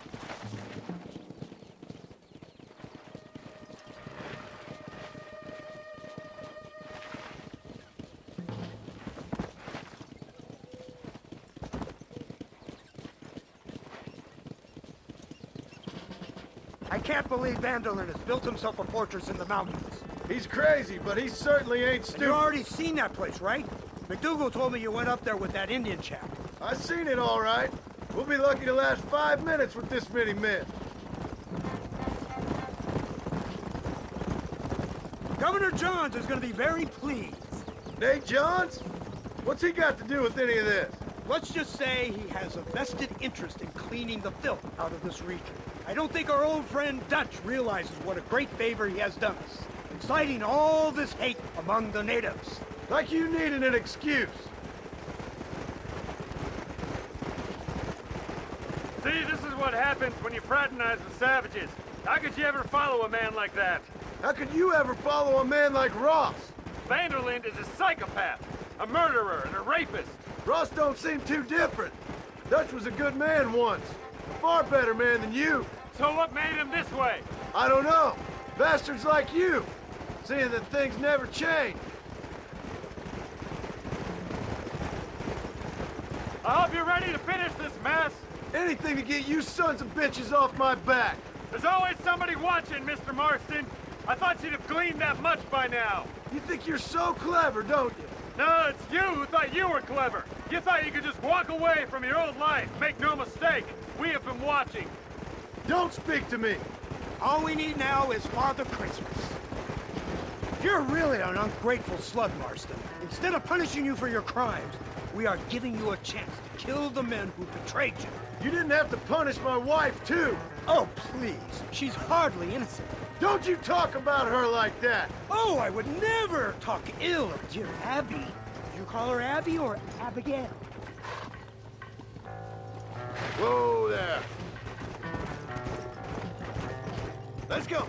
Speaker 6: I can't believe Vanderlyn has built himself a fortress in the mountains.
Speaker 3: He's crazy, but he certainly ain't stupid.
Speaker 6: You already seen that place, right? McDougal told me you went up there with that Indian chap.
Speaker 3: I seen it all right. We'll be lucky to last 5 minutes with this many men.
Speaker 6: Governor Johns is going to be very pleased.
Speaker 3: Nate Johns? What's he got to do with any of this?
Speaker 6: Let's just say he has a vested interest in cleaning the filth out of this region. I don't think our old friend Dutch realizes what a great favor he has done us, inciting all this hate among the natives.
Speaker 3: Like you needed an excuse.
Speaker 10: See, this is what happens when you fraternize with savages. How could you ever follow a man like that?
Speaker 3: How could you ever follow a man like Ross?
Speaker 10: Vanderlyn is a psychopath, a murderer, and a rapist.
Speaker 3: Ross don't seem too different. Dutch was a good man once. A far better man than you.
Speaker 10: So what made him this way?
Speaker 3: I don't know. Bastards like you. Seeing that things never change.
Speaker 10: I hope you're ready to finish this mess.
Speaker 3: Anything to get you sons of bitches off my back.
Speaker 10: There's always somebody watching, Mr. Marston. I thought you'd have gleaned that much by now.
Speaker 3: You think you're so clever, don't you?
Speaker 10: No, it's you who thought you were clever. You thought you could just walk away from your old life. Make no mistake, we have been watching.
Speaker 3: Don't speak to me.
Speaker 6: All we need now is Father Christmas. You're really an ungrateful slug, Marston. Instead of punishing you for your crimes, we are giving you a chance to kill the men who betrayed you.
Speaker 3: You didn't have to punish my wife, too.
Speaker 6: Oh, please. She's hardly innocent.
Speaker 3: Don't you talk about her like that.
Speaker 6: Oh, I would never talk ill of dear Abby. Did you call her Abby or Abigail?
Speaker 3: Whoa there. Let's go.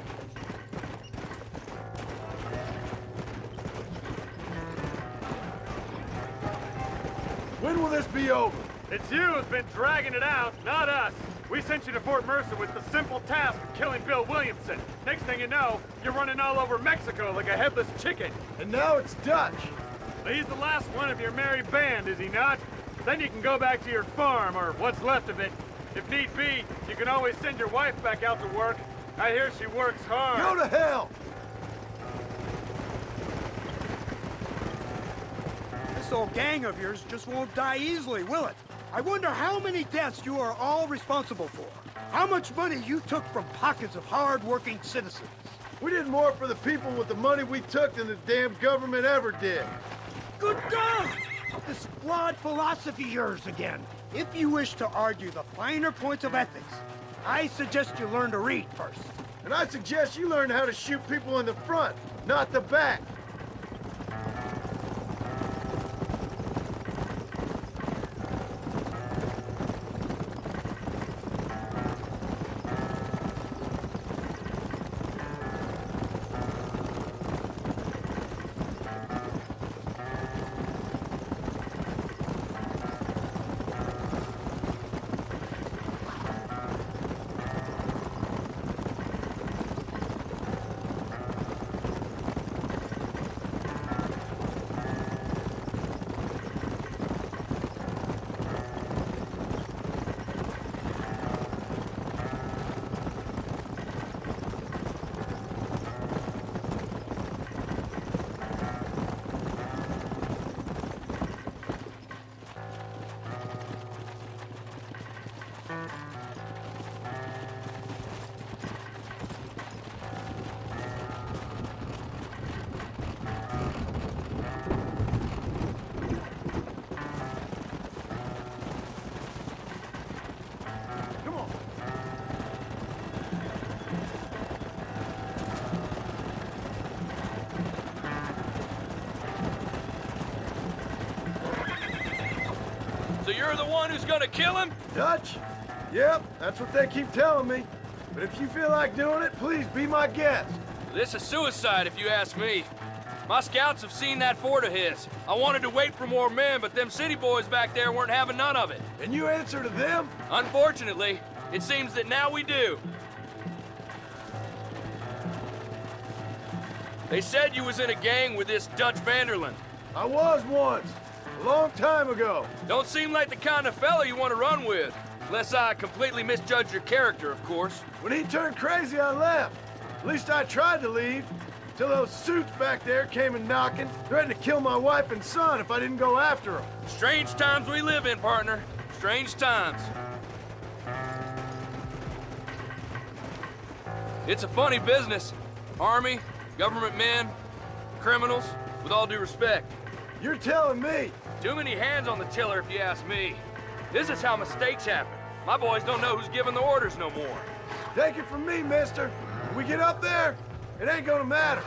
Speaker 3: When will this be over?
Speaker 10: It's you who's been dragging it out, not us. We sent you to Fort Mercer with the simple task of killing Bill Williamson. Next thing you know, you're running all over Mexico like a headless chicken.
Speaker 3: And now it's Dutch.
Speaker 10: He's the last one of your merry band, is he not? Then you can go back to your farm, or what's left of it. If need be, you can always send your wife back out to work. I hear she works hard.
Speaker 3: Go to hell!
Speaker 6: This old gang of yours just won't die easily, will it? I wonder how many deaths you are all responsible for. How much money you took from pockets of hard-working citizens.
Speaker 3: We did more for the people with the money we took than the damn government ever did.
Speaker 6: Good God! This flawed philosophy of yours again. If you wish to argue the finer points of ethics, I suggest you learn to read first.
Speaker 3: And I suggest you learn how to shoot people in the front, not the back.
Speaker 13: you're the one who's gonna kill him?
Speaker 3: Dutch? Yep, that's what they keep telling me. But if you feel like doing it, please be my guest.
Speaker 13: This is suicide, if you ask me. My scouts have seen that fort of his. I wanted to wait for more men, but them city boys back there weren't having none of it.
Speaker 3: And you answer to them?
Speaker 13: Unfortunately, it seems that now we do. They said you was in a gang with this Dutch Vanderlyn.
Speaker 3: I was once. A long time ago.
Speaker 13: Don't seem like the kind of fella you want to run with. Unless I completely misjudged your character, of course.
Speaker 3: When he turned crazy, I left. At least I tried to leave. Till those suits back there came and knocking, threatened to kill my wife and son if I didn't go after them.
Speaker 13: Strange times we live in, partner. Strange times. It's a funny business. Army, government men, criminals, with all due respect.
Speaker 3: You're telling me?
Speaker 13: Too many hands on the tiller, if you ask me. This is how mistakes happen. My boys don't know who's giving the orders no more.
Speaker 3: Take it from me, mister. When we get up there, it ain't gonna matter.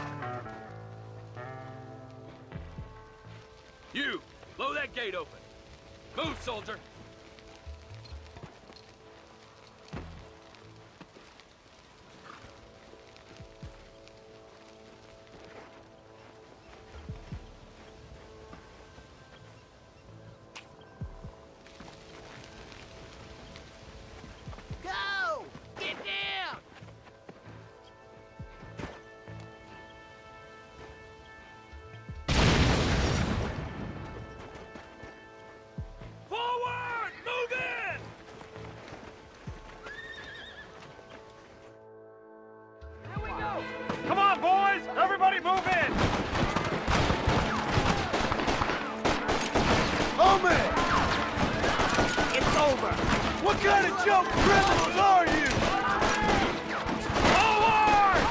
Speaker 13: You, blow that gate open. Move, soldier.
Speaker 11: Go! Get down!
Speaker 13: Forward! Move in!
Speaker 10: Here we go! Come on, boys! Everybody move in!
Speaker 3: Oh, man!
Speaker 11: It's over!
Speaker 3: What kind of jump criminals are you?
Speaker 10: Forward!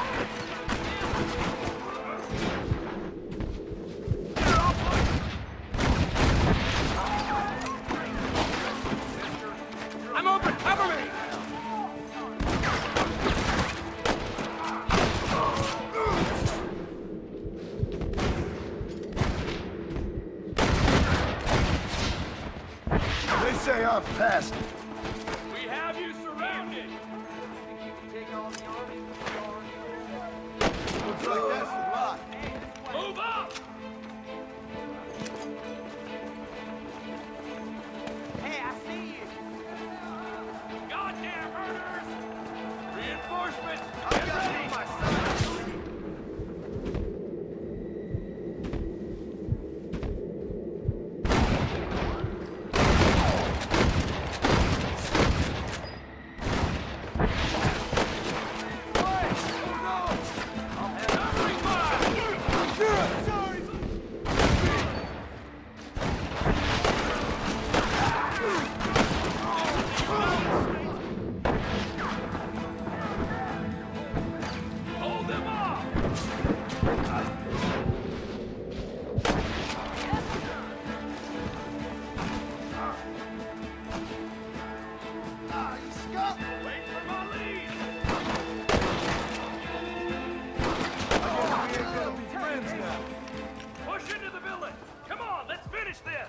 Speaker 13: I'm open! Cover me!
Speaker 3: They say I'm past it.
Speaker 13: We have you surrounded!
Speaker 3: Looks like that's the lot.
Speaker 13: Move up!
Speaker 11: Hey, I see you!
Speaker 13: Goddamn murders! Reinforcements!
Speaker 3: I've got you on my side.
Speaker 13: Hold them off!
Speaker 3: You scum!
Speaker 13: Wait for my lead!
Speaker 3: I guess we ain't gonna be friends now.
Speaker 13: Push into the building! Come on, let's finish this!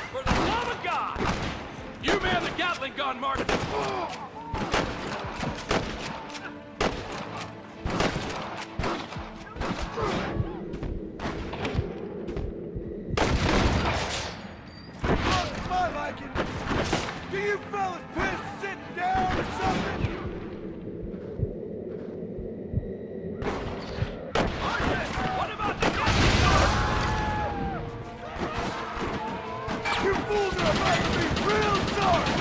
Speaker 13: For the love of God! You man the Gatling gun, Martin!
Speaker 3: Fuck my liking. Do you fellas piss sitting down or something?
Speaker 13: What about the Gatling gun?
Speaker 3: You fools are about to be real sorry.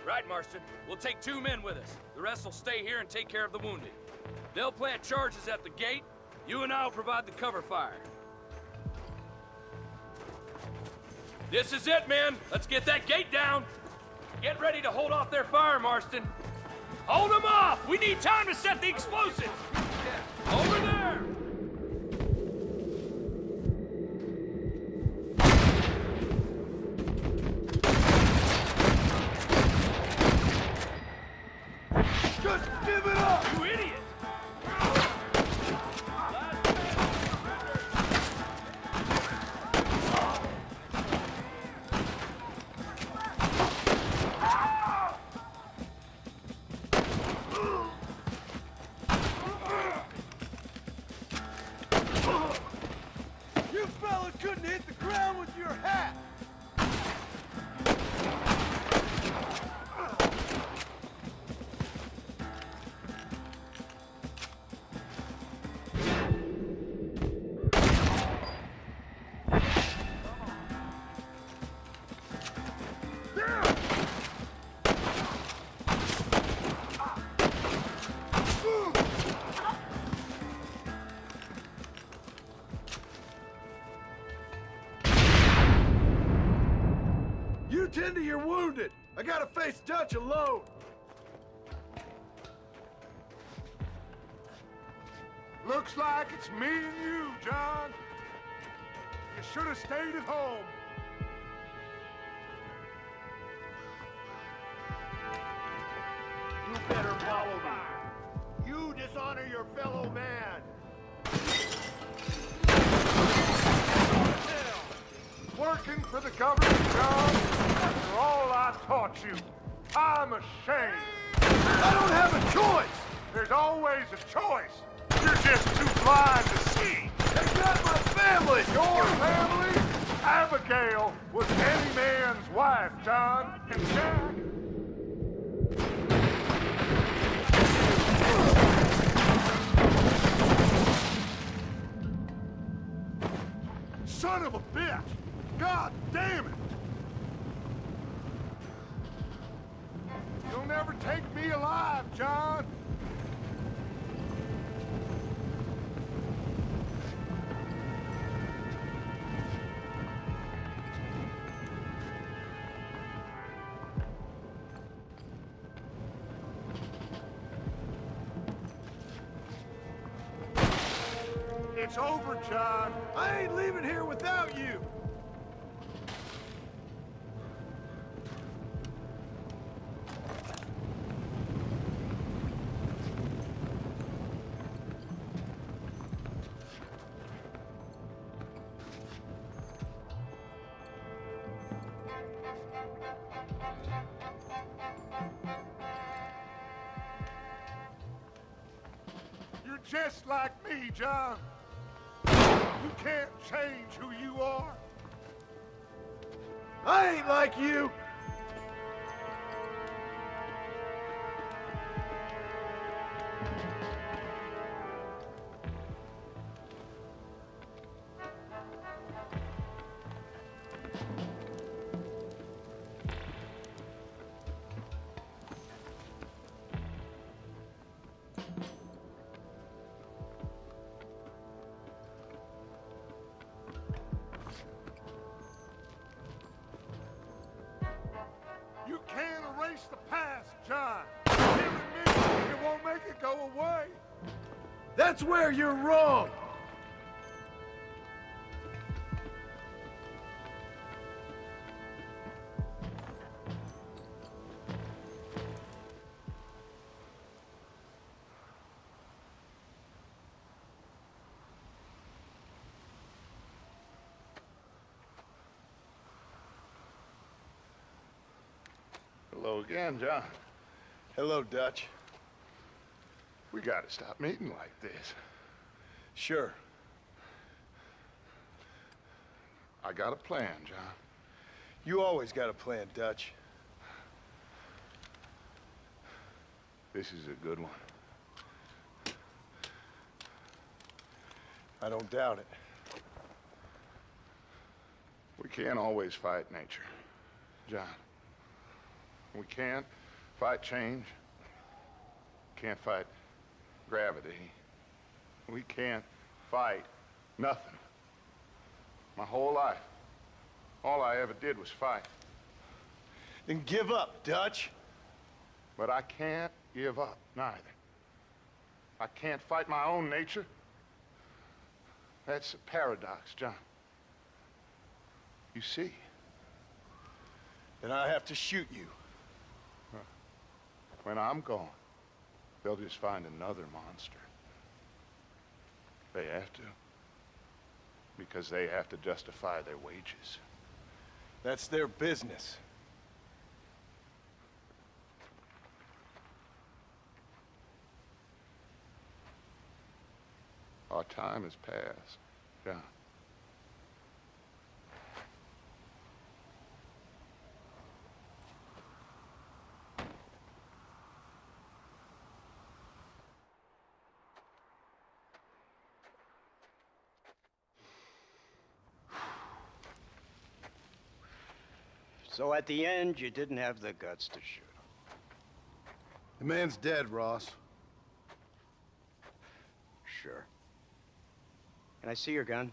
Speaker 13: Right, Marston. We'll take 2 men with us. The rest will stay here and take care of the wounded. They'll plant charges at the gate. You and I'll provide the cover fire. This is it, men. Let's get that gate down. Get ready to hold off their fire, Marston. Hold them off! We need time to set the explosives! Yeah. Over there!
Speaker 3: Just give it up!
Speaker 13: You idiot!
Speaker 3: You fella couldn't hit the ground with your hat! You tend to your wounded. I gotta face Dutch alone.
Speaker 5: Looks like it's me and you, John. You should have stayed at home.
Speaker 6: You better follow me. You dishonor your fellow man.
Speaker 5: Working for the government, John, after all I taught you. I'm ashamed.
Speaker 3: I don't have a choice.
Speaker 5: There's always a choice. You're just too blind to see.
Speaker 3: They got my family.
Speaker 5: Your family? Abigail was any man's wife, John. And Jack. Son of a bitch! God damn it! You'll never take me alive, John. It's over, John.
Speaker 3: I ain't leaving here without you.
Speaker 5: You're just like me, John. You can't change who you are.
Speaker 3: I ain't like you.
Speaker 5: You can't erase the past, John. Even me, it won't make it go away.
Speaker 3: That's where you're wrong.
Speaker 5: Hello again, John.
Speaker 3: Hello, Dutch.
Speaker 5: We gotta stop meeting like this.
Speaker 3: Sure.
Speaker 5: I got a plan, John.
Speaker 3: You always got a plan, Dutch.
Speaker 5: This is a good one.
Speaker 3: I don't doubt it.
Speaker 5: We can't always fight nature, John. We can't fight change. Can't fight gravity. We can't fight nothing. My whole life, all I ever did was fight.
Speaker 3: Then give up, Dutch.
Speaker 5: But I can't give up, neither. I can't fight my own nature. That's a paradox, John. You see?
Speaker 3: Then I have to shoot you.
Speaker 5: When I'm gone, they'll just find another monster. They have to. Because they have to justify their wages.
Speaker 3: That's their business.
Speaker 5: Our time has passed, John.
Speaker 9: So at the end, you didn't have the guts to shoot him.
Speaker 3: The man's dead, Ross.
Speaker 9: Sure. Can I see your gun?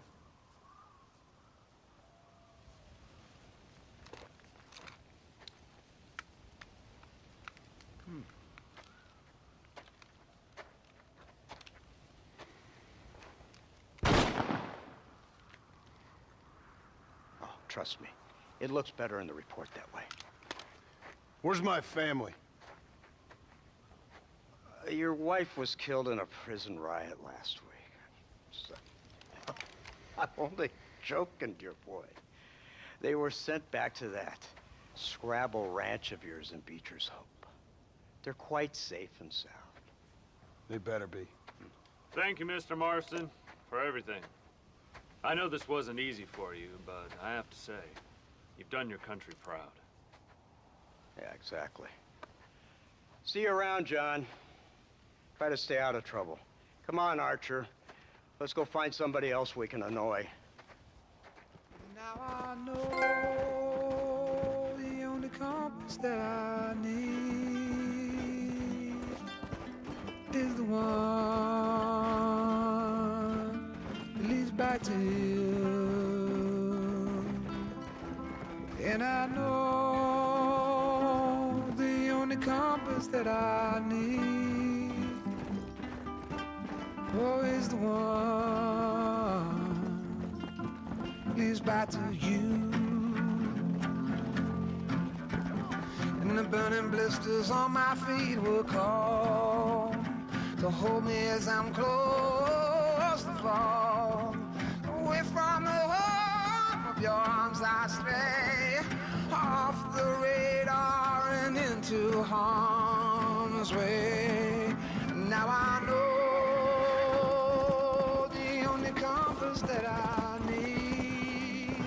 Speaker 9: Oh, trust me. It looks better in the report that way.
Speaker 3: Where's my family?
Speaker 9: Your wife was killed in a prison riot last week. So, I'm only joking, dear boy. They were sent back to that Scrabble ranch of yours in Beecher's Hope. They're quite safe and sound.
Speaker 3: They better be.
Speaker 10: Thank you, Mr. Marston, for everything. I know this wasn't easy for you, but I have to say, you've done your country proud.
Speaker 9: Yeah, exactly. See you around, John. Try to stay out of trouble. Come on, Archer. Let's go find somebody else we can annoy.
Speaker 14: Now I know the only compass that I need is the one that leads back to you. And I know the only compass that I need is the one leads back to you. And the burning blisters on my feet will call to hold me as I'm close to fall. Away from the warmth of your arms I stray, off the radar and into harm's way. Now I know that I need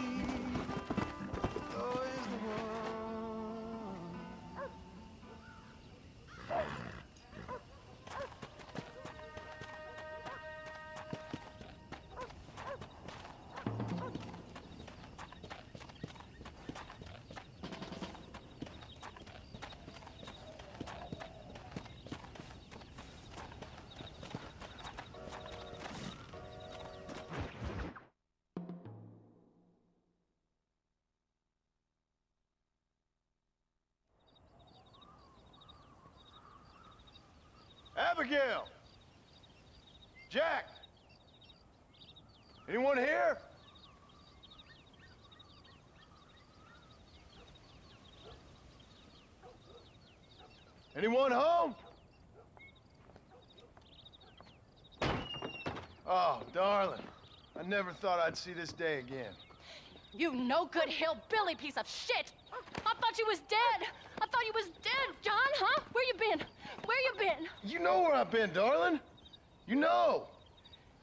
Speaker 14: is the
Speaker 3: Abigail! Jack! Anyone here? Anyone home? Oh, darling. I never thought I'd see this day again.
Speaker 15: You no-good hillbilly piece of shit! I thought you was dead! I thought you was dead, John, huh? Where you been? Where you been?
Speaker 3: You know where I've been, darling. You know.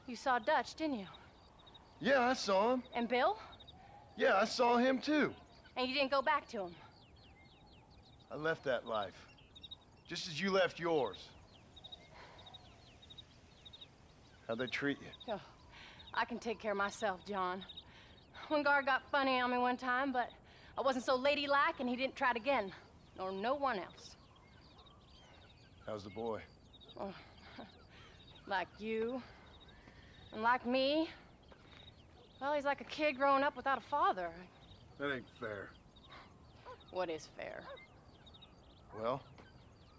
Speaker 15: You saw Dutch, didn't you?
Speaker 3: Yeah, I saw him.
Speaker 15: And Bill?
Speaker 3: Yeah, I saw him too.
Speaker 15: And you didn't go back to him?
Speaker 3: I left that life. Just as you left yours. How'd they treat you?
Speaker 15: Oh, I can take care of myself, John. One guard got funny on me one time, but I wasn't so ladylike and he didn't try it again. nor no one else.
Speaker 3: How's the boy?
Speaker 15: Oh, like you, and like me. Well, he's like a kid growing up without a father.
Speaker 3: That ain't fair.
Speaker 15: What is fair?
Speaker 3: Well,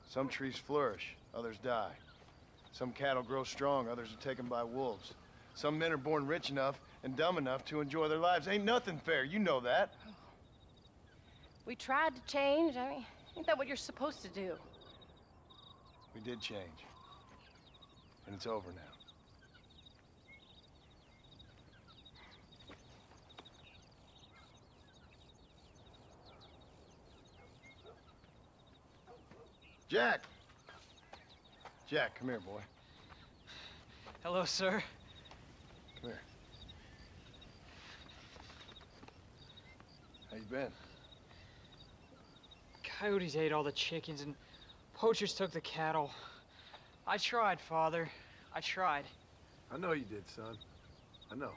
Speaker 3: some trees flourish, others die. Some cattle grow strong, others are taken by wolves. Some men are born rich enough and dumb enough to enjoy their lives. Ain't nothing fair, you know that.
Speaker 15: We tried to change. I mean, ain't that what you're supposed to do?
Speaker 3: We did change. And it's over now. Jack! Jack, come here, boy.
Speaker 16: Hello, sir.
Speaker 3: Come here. How you been?
Speaker 16: Coyotes ate all the chickens and poachers took the cattle. I tried, Father. I tried.
Speaker 3: I know you did, son. I know.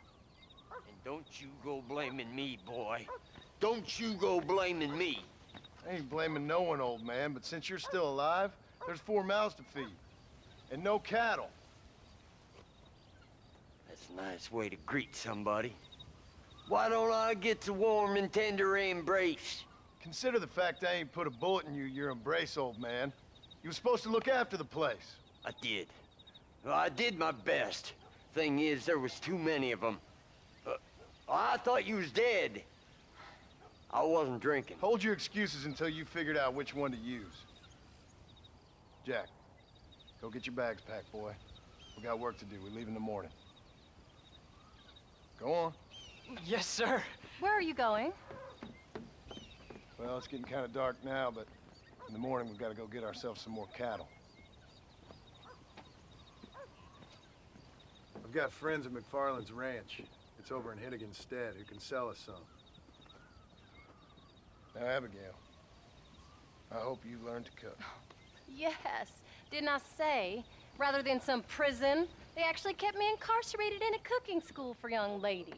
Speaker 9: And don't you go blaming me, boy. Don't you go blaming me.
Speaker 3: I ain't blaming no one, old man, but since you're still alive, there's 4 mouths to feed. And no cattle.
Speaker 9: That's a nice way to greet somebody. Why don't I get the warm and tender embrace?
Speaker 3: Consider the fact I ain't put a bullet in your embrace, old man. You were supposed to look after the place.
Speaker 9: I did. Well, I did my best. Thing is, there was too many of them. I thought you was dead. I wasn't drinking.
Speaker 3: Hold your excuses until you figured out which one to use. Jack, go get your bags packed, boy. We got work to do. We leave in the morning. Go on.
Speaker 16: Yes, sir.
Speaker 15: Where are you going?
Speaker 3: Well, it's getting kind of dark now, but in the morning we've got to go get ourselves some more cattle. I've got friends at McFarland's ranch. It's over in Hennigan's stead who can sell us some. Now, Abigail, I hope you learn to cook.
Speaker 15: Yes. Didn't I say, rather than some prison, they actually kept me incarcerated in a cooking school for young ladies.